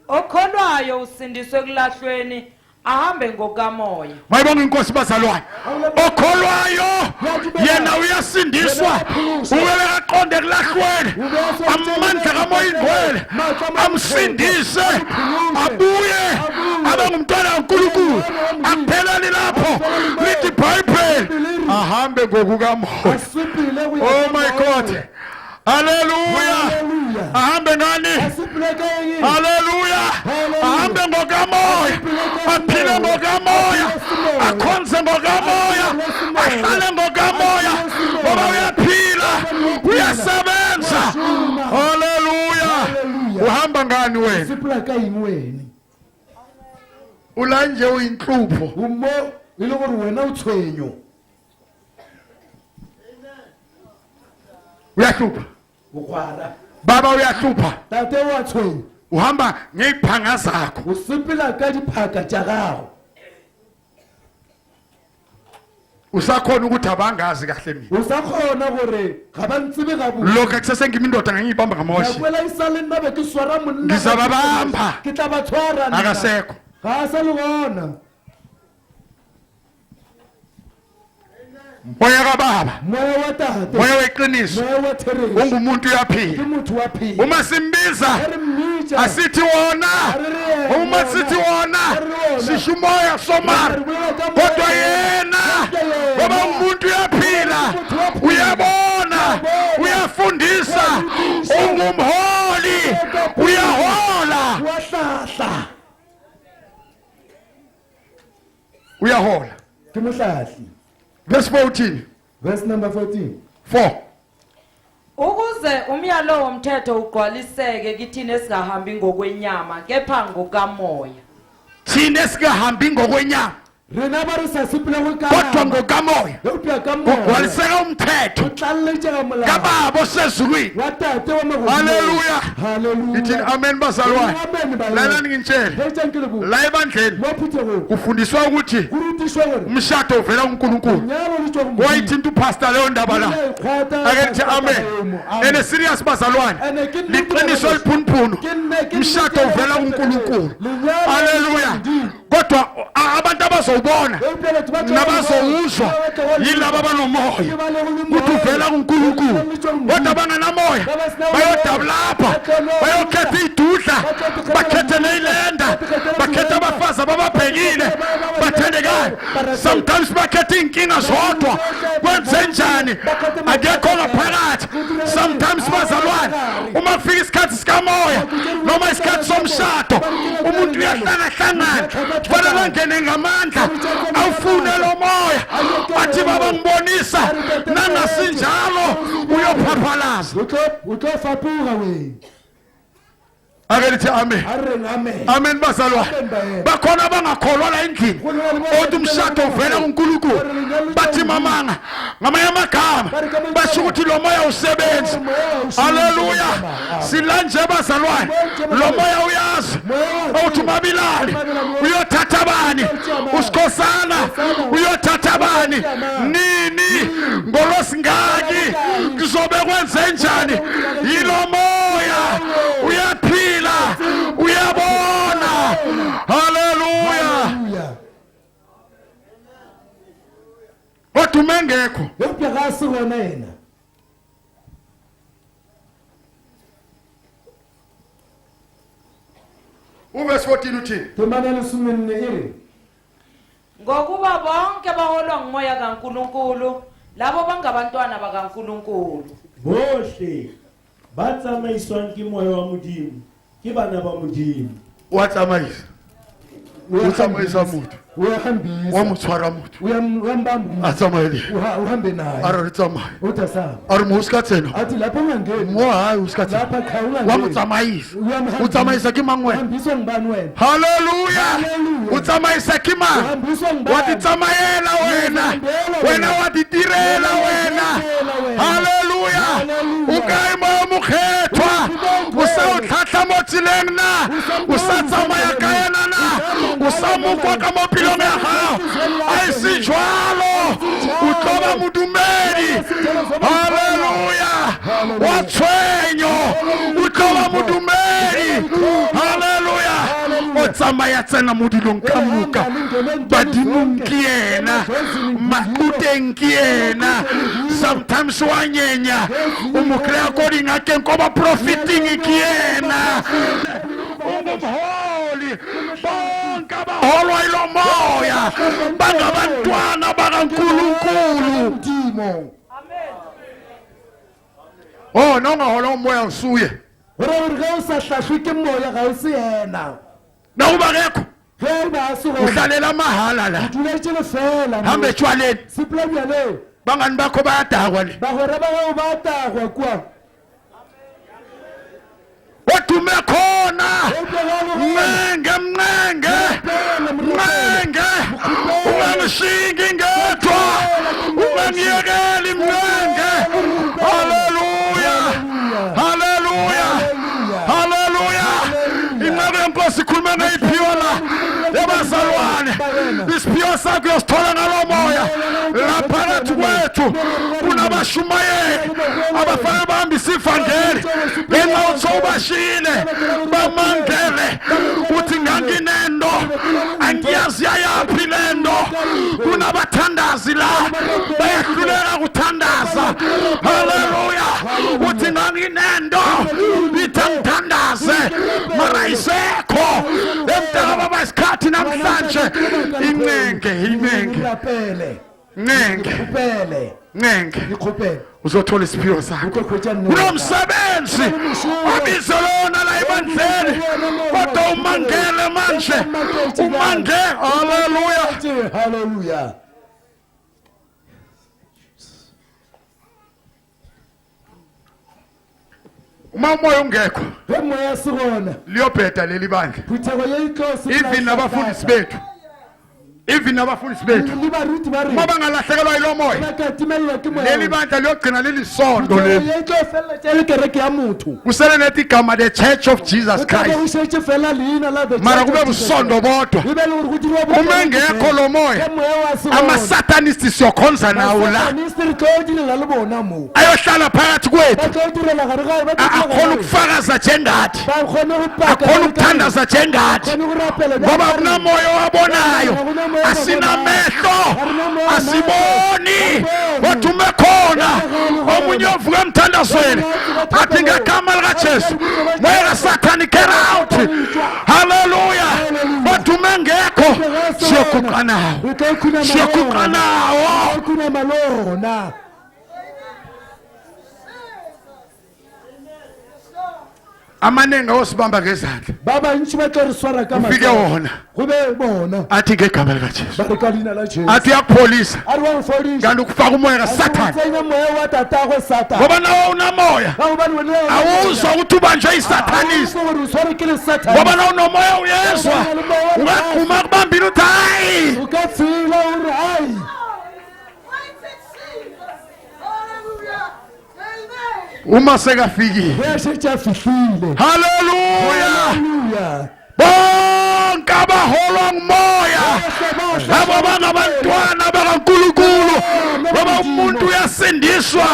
Okholwayo usindiswe kulahlweni ahambe ngokamoya. Mayibonga inkosi bazalwane. Okholwayo yena uyasindiswa. Uwele aqonde kulahlweni. Amandla kamoya ingcwele amsindise abuye abe ngumntwana kaNkulunkulu. Akuphelani lapho. Lithi iBhayibheli ahambe ngokukamoya. Asipile kuya. Oh my God. Haleluya. Ahambe ngani? Haleluya. Ahambe ngokamoya. Aphile ngokamoya. Akhonze ngokamoya. Ahlale ngokamoya. Ngoba uyaphila. Uyasebenza. Haleluya. Uhamba ngani wena? Sipila kayini wena. Ula nje uyinhlupho. Umo ilokho wena uthwenyo. Uyahlupha. Ukhwara. Baba uyahlupha. Tate wathwenyo. Uhamba ngeziphanga zakho. Usipila ka diphaka tja gago. Usakhona ukuthi abangazi kahle mina. Usakhona gore ga ba ntsibe ga bu. Lokho kusese ngimi indoda ngiyibamba ngamoshi. Yakwela isale nna be ke swara monna. Ngizababamba. Ke tla ba tshwara nna. Akasekho. Ga sa lugona. Moya kababa, Moya wa tate. moya weqiniso, Moya wa theresi. ungumuntu Ke uyaphila. motho wa phila. Uma simbiza Mija. asithi wona, uma sithi wona sisho umoya somara, kodwa yena ngoba umuntu uyaphila, uyabona, uyafundisa, ungumholi, uyahola, Wahlahla. uyahola. Ke mohlahli. Verse 14. Verse number 14. 4. Ukuze umyalo womthetho ugcwaliseke kithina esingahambi ngokwenyama kepha ngokamoya. Thina singahambi ngokwenyama Rena ba re sa sipile go ka. kodwa ngokamoya. Yopya ka mo. Ugcwaliseka umthetho Utlalletse ka molao. kababa osezulwini. Wa tate wa magolo. Haleluya. Haleluya. Ithi amen bazalwane. Amen balwane. Lalani ngitshele. Hejankile bu. La ebandleni Mo phuthego. kufundiswa ukuthi Kurutishwa gore. umshado uvela kuNkulunkulu. Nyalo litho go. Wayithinta upastor leyo ndaba la. Akethi amen. Ene serious bazalwane. Liqiniso liphunphunu. Umshado uvela kuNkulunkulu. Haleluya. Kodwa abantu abazobona nabazowuzwa yilabo abanomoya ukuthi uvela kuNkulunkulu. Kodwa abangenamoya bayodabula lapha, bayokhetha idudla, bakhethe neyilenda, bakhethe abafazi abababhekile, bathandekayo. Sometimes bakhethe inkinga zodwa. Kwenze njani? Akekho ngaphakathi. Sometimes bazalwane, uma kufika isikhathi sikamoya noma isikhathi umshado umuntu uyahlangana kufanele angene ngamandla awufune lo moya athi baba ngibonisa nangasinjalo uyophaphalaza utlofapuka we ake lithi amen amen bazalwa bakhona abangakholwa la endlini othi umshado uvela kuNkulunkulu bathi mamanga ngamanye amagama basho ukuthi lo moya usebenza haleluya silanje bazalwane lo moya uyazi uthi mabilali uyothatha bani usikhosana uyothatha bani nini ngolosingaki kuzobe kwenze njani yilo moya uyaphila uyabona haleluya kodwa umengekho yokubhekasi wona yena uverse 14 uthini temanele sumene iri ngokuba bonke baholwa ngumoya kaNkuluNkulu labo bangabantwana bakaNkuluNkulu bohle ba tsamaiswang ke moya wa Modimo ke bana ba Modimo wa tsamaisa utsamaisa motho uyahambisa wa motshwara motho uyambamba a tsamaile uhambe naye a re tsamaya utasama a re mo ska tsena athi lapho ungangeni mo hayi uska tsena lapha khawula wa motsamaisa utsamaisa ke mang wena uhambiswa ngibani wena haleluya utsamaisa ke mang uhambiswa wa ngibani ditsamayela wena wa ditirela wena haleluya ukaimo mokhethwa usauthatla mo tsileng na usatsamaya ka yena na usamukwa ka mo pilong ya gago a se jwalo o tloba modumedi haleluya wa tshwenyo o tloba modumedi haleluya o tsamaya tsena mo dilong ka moka badimong ke yena makuteng ke yena sometimes wa nyenya o mo kry-a ko dingakeng ko ba profiting ke yena ungumholi bonke abaholwa ilo moya bangabantwana bakaNkulunkulu ndimo oh nongahola umoya usuye gore ga usahlashwe ke moya ga o se yena na uba kekho ge ba se go uhlalela mahala la dula tshele fela hambe tshwaleni sipla bjale bangani bakho bayadakwa le ba gore ba go ba tagwa kwa wadume khona mncenge ungangishingi ngedwa ungangiyekeli mncenge haleluya haleluya haleluya inqaba yenkosi ikhuluma ngayiphiwa la ebazalwane isiphiwo sakho uyosithola ngalo moya laphakathi kwethu kunabashumayeli abafana bahambisa ivangeli ngenxa uthi ubashile bamangele uthi nganginento angiyazi yayaphi lento kunabathandazi la bayahluleka kuthandaza haleluya uthi nganginento ithi angithandaze mara isekho emdala baba isikhathi namhlanje incenge uzothola isiphiwo sakho unomsebenzi obizelona la ebandleni kodwa umangele manje haleluya uma umoya ungekho emoya sikona liyobheda leli bandla phutha yeyinkosi even nabafundisi bethu liba ruthi bari uma bangalahlekelwa yilo moya bakatimela ke moya leli bandla liyogcina lilisonto leli yeyinkosi tshele kereke ya motho kusele nethi igama the Church of Jesus Christ usetse fela lina la the mara kube busondo bodwa uma engekho lo moya ama-satanisti siyokhonza nawo la ayohlala phakathi kwethu akhona ukufakaza njengathi akhona ukuthandaza njengathi ngoba kunamoya owabonayo asinamehlo asiboni kodwa ume khona omunye ovuka emthandazweni athi ngegama likaJesu moya kasathani get out haleluya kodwa ume ngekho siyoguqa nawo kunamalona amanengi awosibamba ngezandla ba bantši ba tlo re swara ka ufike matsogo wona go be bona athi ngegama likajesu ba re ka leina la Jesu athi uyakupholisa a re wa re fodiša kanti ukufaka umoya a kasathane tsenya moya wa tatagwe Satane ngoba nawe unamoya ka gobane wena awuzwa ukuthi ubanjwe yisatanisi gore o sware ke le Satane ngoba nawe unomoya uyezwa ungaqhuma kubambile uthi hayi o ka tshela ore ai uma sekafikile ya šetše a fihlile haleluya Haleluya. bonke abaholwa ngumoya labo bangabantwana bakankulunkulu ngoba umuntu uyasindiswa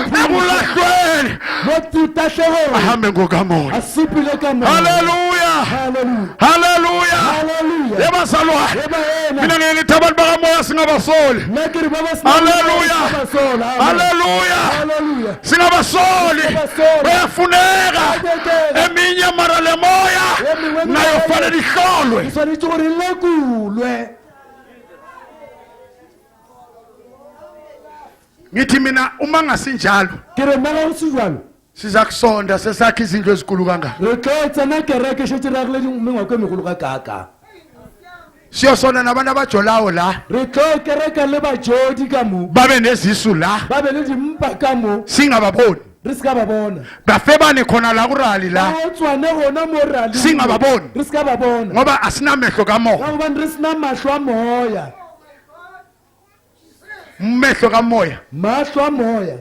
ekulahlweni mo tatlhegong ahambe ngokamoya a sepile ka moya haleluya Haleluya. haleluya Haleluya. yebazalwane Eba yena. mina ngelithi abantu bakamoya singabasoli Nna ke re ba ba sena Haleluya. ba sola. Amen. haleluya Haleluya. singabasoli Singabasoli. kuyafuneka Ayekele. eminye mara le moya Emingwe nayo moya. fanele ihlolwe E tshwanetse gore e lekolwe ngithi mina uma ngasinjalo ke re nna ga go se jalo siza kusonda sesakhe izindlu ezikulu kangaka re tlo tsena kereke šetse re agile mengwako e megolo ka kaka siyosonda nabantu abajolawo la re tlo kereka le bajodi ka mo babe nezisu la ba be le dimpa ka mo singababoni re se ka ba bona bafebane khona la kurali la o tswane gona mo rali Singababoni. re se ka ba bona ngoba asinamehlo kamoya ka gobane re sena mahlo a moya mehlo kamoya mahlo a moya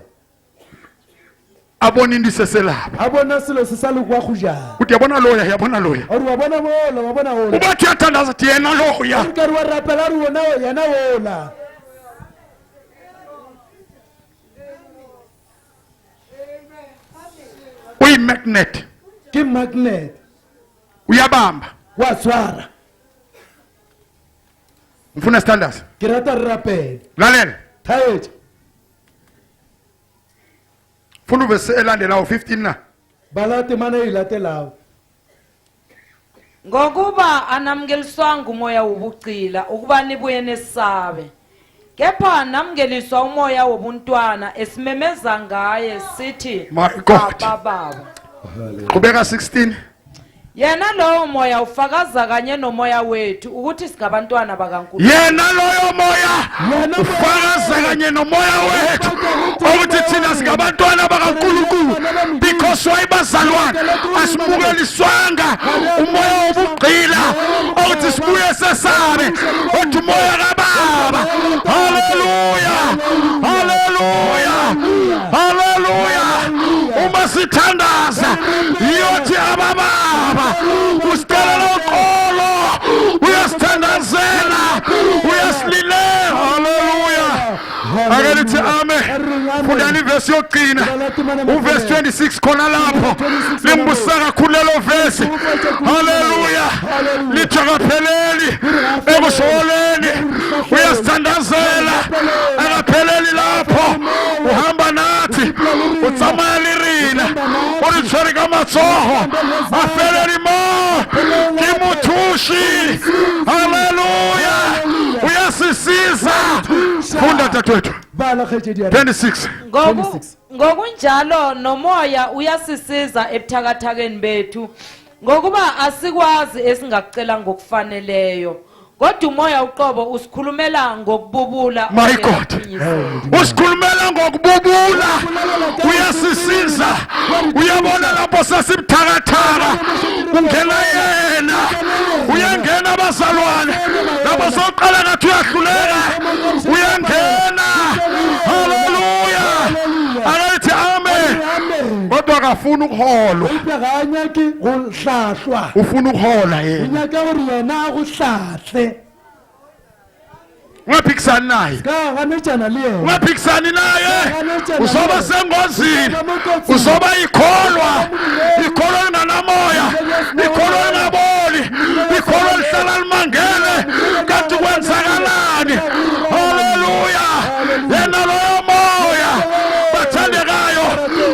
abona into iseselapha a bona selo se sa le kwa go jana uthi yabona loya yabona loya ore wa bona mola wa bona ola ubathi uyathandaza thi yena loya ka re wa rapela re wona yena ola uyimagnet ke magnet uyabamba wa tshwara ngifuna sithandaza ke rata re rapele lalela thaetse funa uvesi elandelayo 15 na bala temana e latelayo ngokuba anamukeliswanga umoya wobucila ukuba nibuye nesisabe kepha namukeliswa umoya wobuntwana esimemeza ngaye sithi My God. baba qhubeka 16 yena lowo moya ufakaza kanye nomoya wethu ukuthi singabantwana bakaNkulunkulu yena loyo moya Yena ufakaza kanye nomoya wethu ukuthi thina singabantwana bakaNkulunkulu because wayibazalwane asimukeliswanga umoya wobugqila ukuthi sibuye sesabe kodwa umoya kababa haleluya haleluya haleluya uma sithandaza iyothi abababa usicela uqolo uyasithandazela uyasililela haleluya akelithi amen fundani ivesi yokugcina uvesi 26 khona lapho limbusa kakhulu lelo vesi haleluya lithi akapheleli ekusholeni uyasithandazela akapheleli lapho uhamba nathi utsamaya lirina ulitshwere ka matsogo afeleli mo ke mothushi haleluya uyasisiza funda tatwethu bala kgetšedi ya 26 ngokunjalo nomoya uyasisiza ebuthakathakeni bethu ngokuba asikwazi esingakucela ngokufaneleyo kodwa umoya uqobo usikhulumela ngokububula My God. usikhulumela ngokububula uyasisiza uyabona lapho sesibuthakathaka ungena yena uyangena abazalwane lapho soqala ngathi uyahluleka uyangena haleluya akalithi amen kodwa akafuna ukuholwa epe ga a nyake go hlahlwa ufuna ukuhola o yena nyaka gore yena a go hlahle ungaphikisani naye ka ganetšana le yena ungaphikisani naye uzoba sengozini uzoba ikholwa ikholwa linganamoya ikholwa lingaboli ikholwa lihlala limangele kanti kwenzakalani haleluya yena loyo moya bathandekayo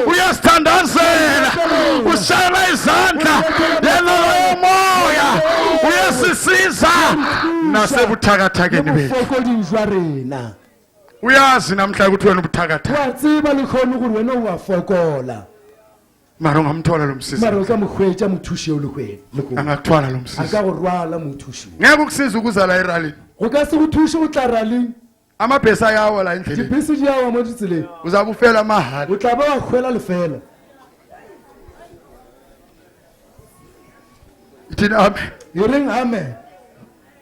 uyasithandazela usishayela izandla yena loyo moya uyasisiza nasebuthakathakeni bethu bofokoding jwa rena uyazi namhla ukuthi wena ubuthakathaka wa tseba le kgone gore wena o a fokola mara ungamthola lo msisi mara o ka mokgwetša mothuši o lekgweng angakuthwala lo a msisi ka go rwala mothuši ngeke ukusiza ukuza la eralini go ka se go thuše go tla raleng amabhesi ayawa la endleleni dibese di awa mo ditseleng uzabe ufela mahala o tla ba wa kgwela lefela ithini ame e reng amen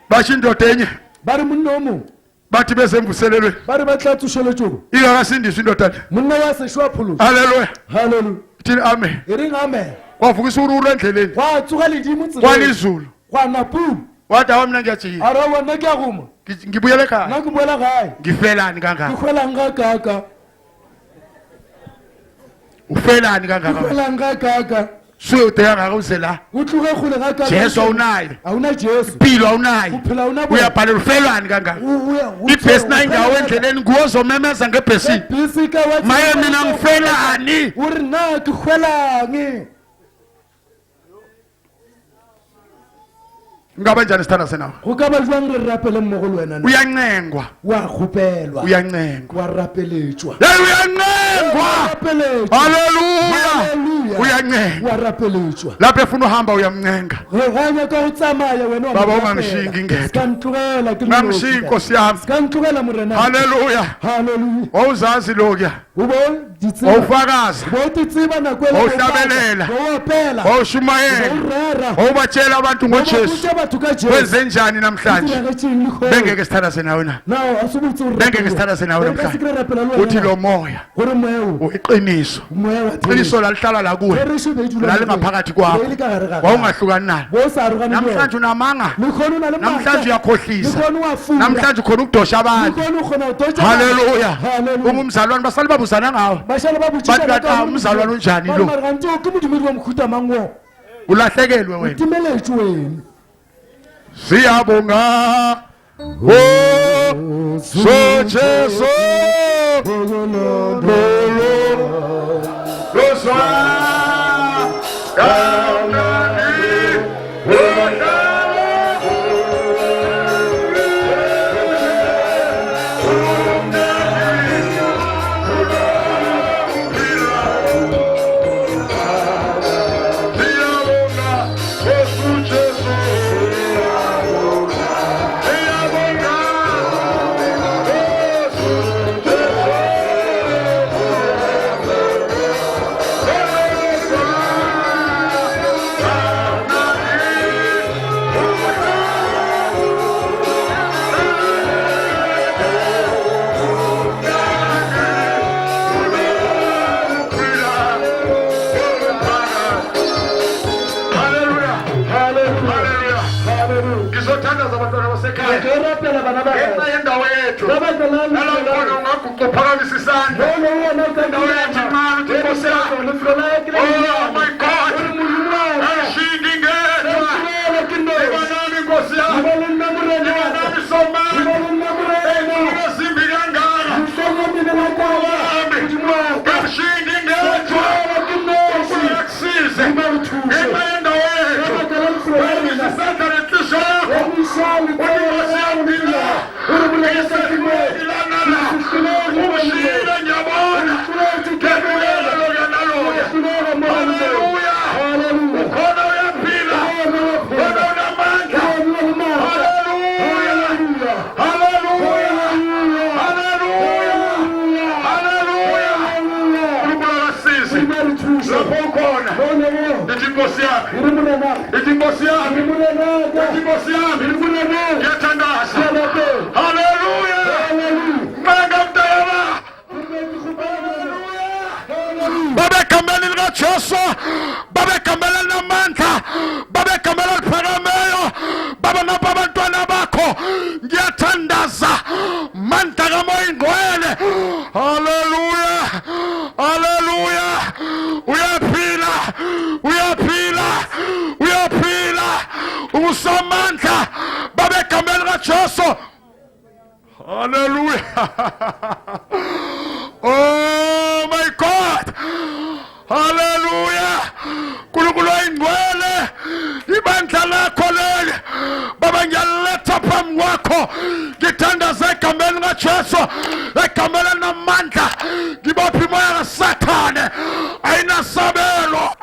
basho indoda enye ba re monna o mongwe bathi bezemvuselelweni ba re ba tla tsošeletšogo ingakasindiswa indoda le monna wa sešo wa pholoso haleluya halleluja ithini ame e reng amen kwavukisa ururo endleleni gwa tsoga ledimo tseleng kwalizulu gwa napulu wathi awa mina ngiyajika a ra wona ke a goma ngibuyele ekhaya nna ke boela gae ngifelani ke kangaka kgwelang ga kaka ufelani kangaka kgwelang ga kaka sude kangaka uze la o tloge kgole ga kaka jesu awunayo a una jesu impilo awunayo uphela una uyabhalela ufelani kangaka ibhesi nayindawo endleleni nguwo ozomemeza ngebhesini bisi ka wa maye mina ngifelani o re nna ke kgwelang ngaba njani sithanda senawe go ka ba jwang re rapele mmogo le wena uyancengwa wa kgopelwa uyancengwa wa rapeletšwa uyancengwa haleluya uyancengwa wa rapeletšwa lapho efuna uhamba uyamncenga ganya ka go tsamaya wena Baba, ungangishingi ngedwa. ka ntlogela ke ngamshiyi nkosi yami ka ntlogela morena haleluya halleluja wawuzazi lokuya o bo ditseba wawufakaza bo ditseba na kwela Wawuhlabelela. bo opela wawushumayela bo rara wawubatshela abantu ngojesu bo batho ka Jesu wenze njani namhlanje bengeke sithanda senawe na nawo asubutse o bengeke sithanda senawe namhlanje uthi lo moya gore moya o uyiqiniso moya wa iqiniso lalihlala la kuwe lalingaphakathi kwakho wawungahlukani nalo bo sa arogane namhlanje unamanga likhona na le namhlanje uyakhohlisa likhona wafuna namhlanje khona ukudosha abantu likhona khona udosha haleluya Hallelujah. umzalwane basali babuzana ngawe bashala bathi bathi umzalwane unjani lo kanti ke modumedi wa mokhuta mango ulahlekelwe wena timeletšwe wena siyabonga oh so jesu ngizothandaza abantwana basekhaya ngenxa yendawo yethu nalawubona ungaguquphakamisa isandla indawo yethu incane uthi nkosi yakho oh my god ashindi ngedwa ibanami nkosi yakho ibanami somani ezimbi kangaka kashindi ngedwa ukuyakusize ngenxa yendawo yethu isandla nenhliziyo yakho babekambela likajesu babekambela namandla babekambela liphakameyo baba ngapha abantwana bakho ngiyathandaza mandla kamoya ingcwele haleluya haleluya uyaphila uyaphila uyaphila usamandla babekambela likajesu haleluya oh my god haleluya nkulunkulu oyingcwele ibandla lakho leli baba ngiyaletha phambi kwakho ngithandaza egameni likajesu egameni elinamandla ngibopha imoya kasathane ayinasabelo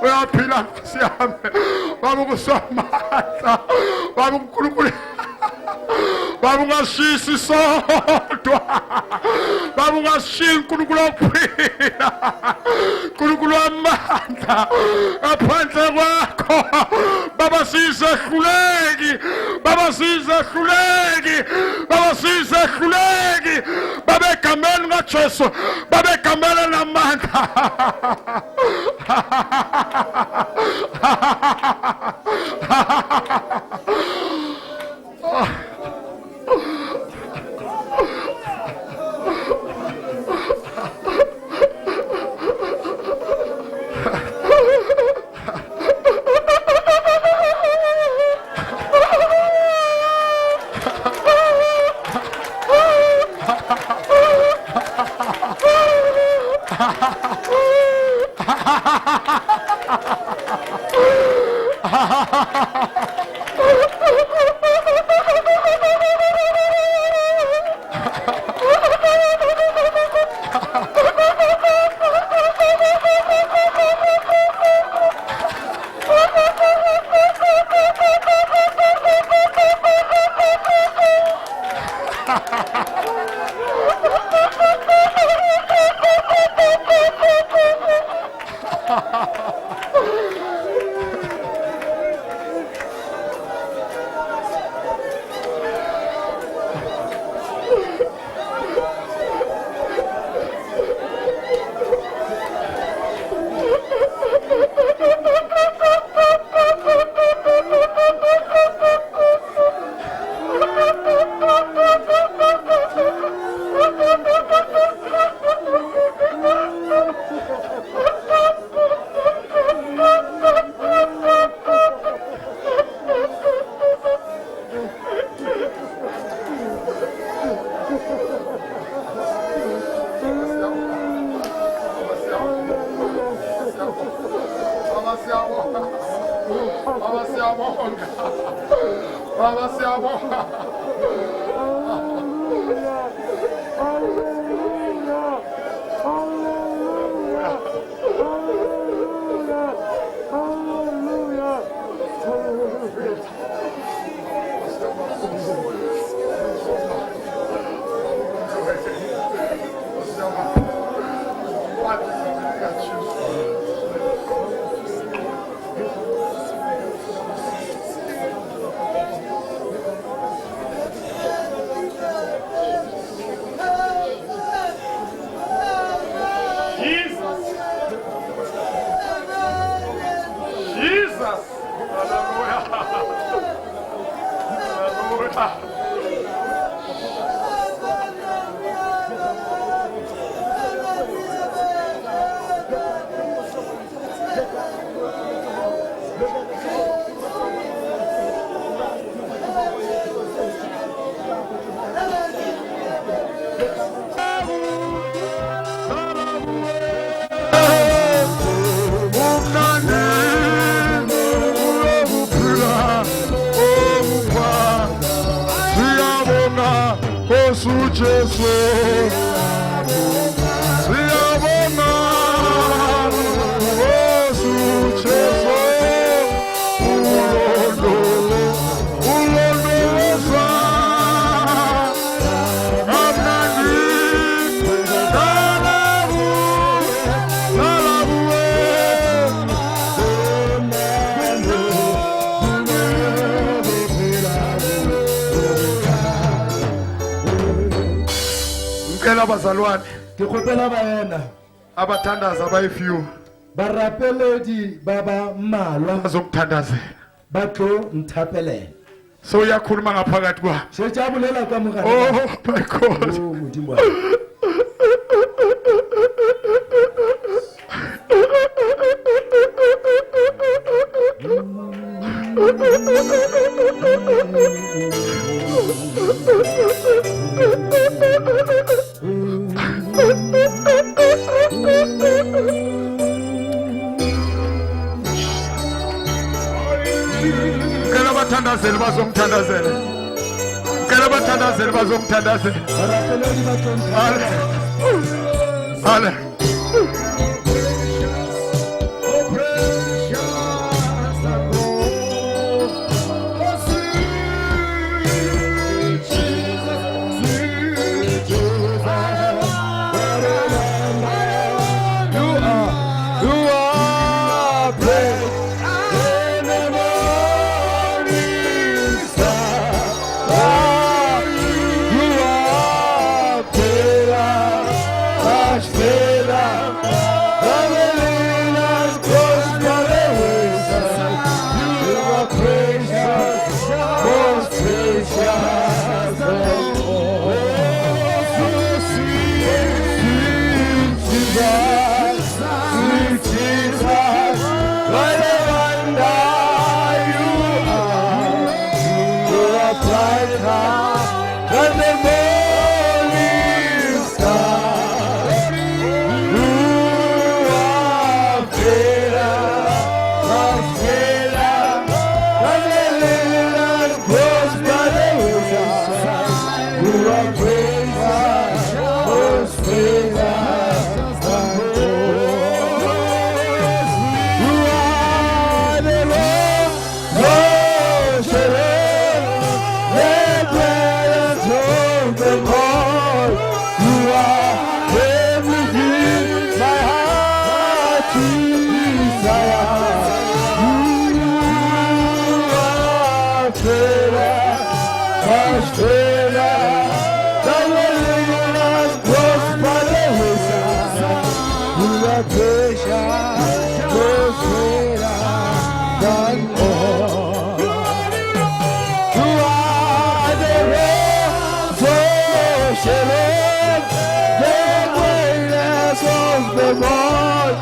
uyaphila siyame baba kusomandla baba uNkulunkulu baba ungashisi sodwa baba ungashisi uNkulunkulu wokuphila uNkulunkulu wamandla ngaphandle kwakho baba sisehluleki baba sisehluleki baba sisehluleki baba egameni kaJesu baba egameni namandla abazalwane ke kgopela baena abathandaza abayi-few barapeledi ba ba mmalwa bazokuthandazela ba tlo nthapelela so uyakhuluma ngaphakathi kwa shetse a bolela ka mogare oh my god oh modimo wa ngicela abathandazeli bazongithandazela ngicela abathandazeli bazongithandazela barapeledi ba tlo nthapelela ale What a wonder you are. You are brighter than the morning star. You are fairer, much fairer than the lily that grows by the wayside. You are gracious, most gracious than gold. You are the Lord, Lord, the greatest of them all. You are everything my heart desires. You are fairer, much fairer than the lily that grows by the wayside. You are precious, most fairer than all. You are the rose of Sharon, the greatest of them all.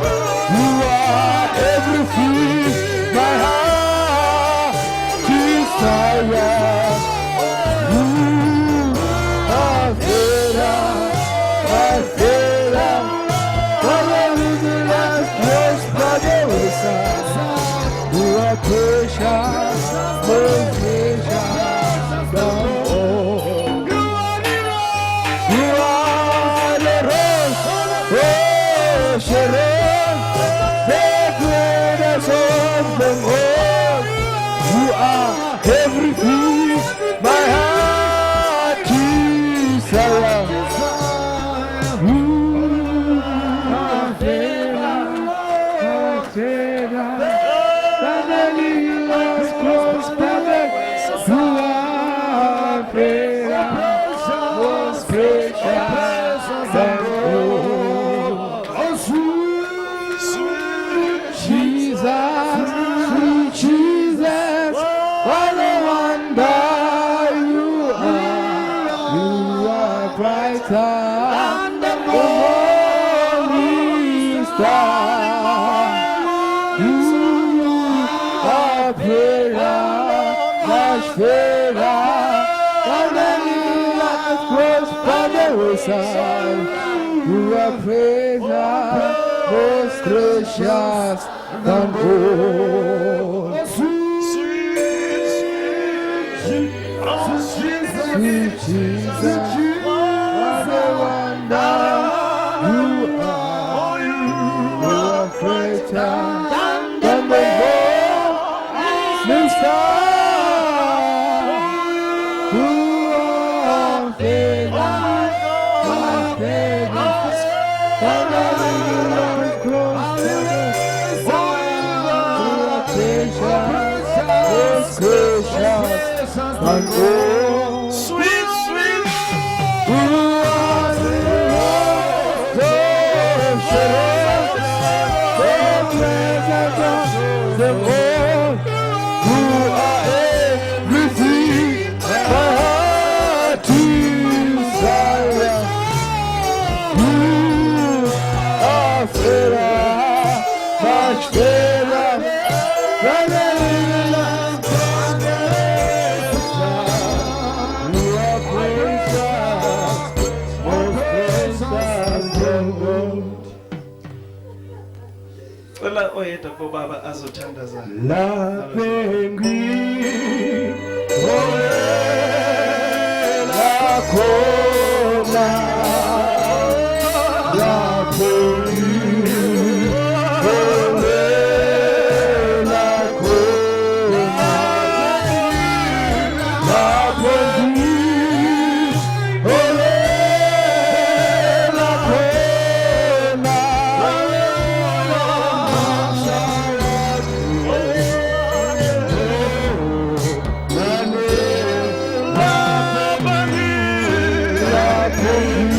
You are everything my heart desires. You are fairer, much fairer than the lily that grows by the wayside. You are precious, most precious than all. You are the rose of Sharon, the greatest of them all. You are everything my heart desires. You are fairer, much fairer than the lily that grows by the wayside. You are fairer, most precious than gold. Oh, sweet, sweet Jesus, sweet Jesus, what a wonder you are. You are brighter than the morning star. You are fairer, much fairer than the lily that grows by the wayside. You are precious, most gracious than gold. Sweet Jesus, what a wonder you are. You are greater than the morning star. You are fairer, much fairer than the lily that grows by the wayside. You are precious, most gracious than gold. Sweet, sweet, you are the rose of Sharon, the greatest of them all. You are everything my heart desires. You are fairer, much fairer than the lily that grows by the wayside. You are precious, most precious than gold. Cela oyedwa kubaba azothandaza. La penguin, la cola, la penguin, la cola, la penguin, la cola.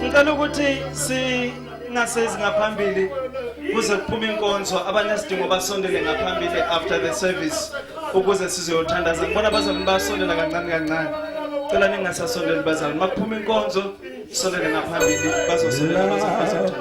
Ngicela ukuthi singasezi ngaphambili kuze kuphume inkonzo abanesidingo basondele ngaphambili after the service ukuze sizoyothandaza. Ngibona abazali basondela kancane kancane. Cela ningasasondeli bazali. Makuphume inkonzo sondele ngaphambili bazosondela bazothandaza.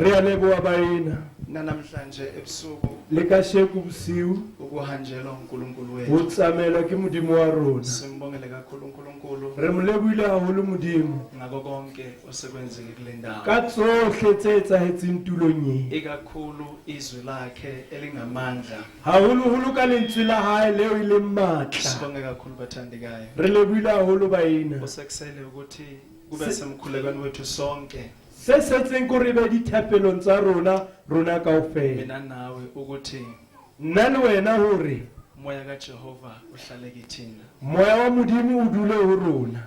Realebo abayina namhlanje ebusuku lekasheka ubusiu ukuhanjelwa uNkulunkulu wethu. utsamela ke modimo wa rona Simbongele kakhulu uNkulunkulu re molebile haholo modimo ngako konke osekwenzeke kule ndawo. ka tsohle tse etsahetseng tulong e Ikakhulu izwi lakhe elingamandla. haholoholo ka lentswe la hae leo e leng matla. Sibonge kakhulu bathandekayo. Re lebile haholo baina Usekusele ukuthi kube semkhulekweni wethu sonke. se setseng ko re be dithapelong tsa rona kaofela Mina nawe ukuthi nna le wena hore moya kaJehova uhlale kithina moya wa modimo o dule ho rona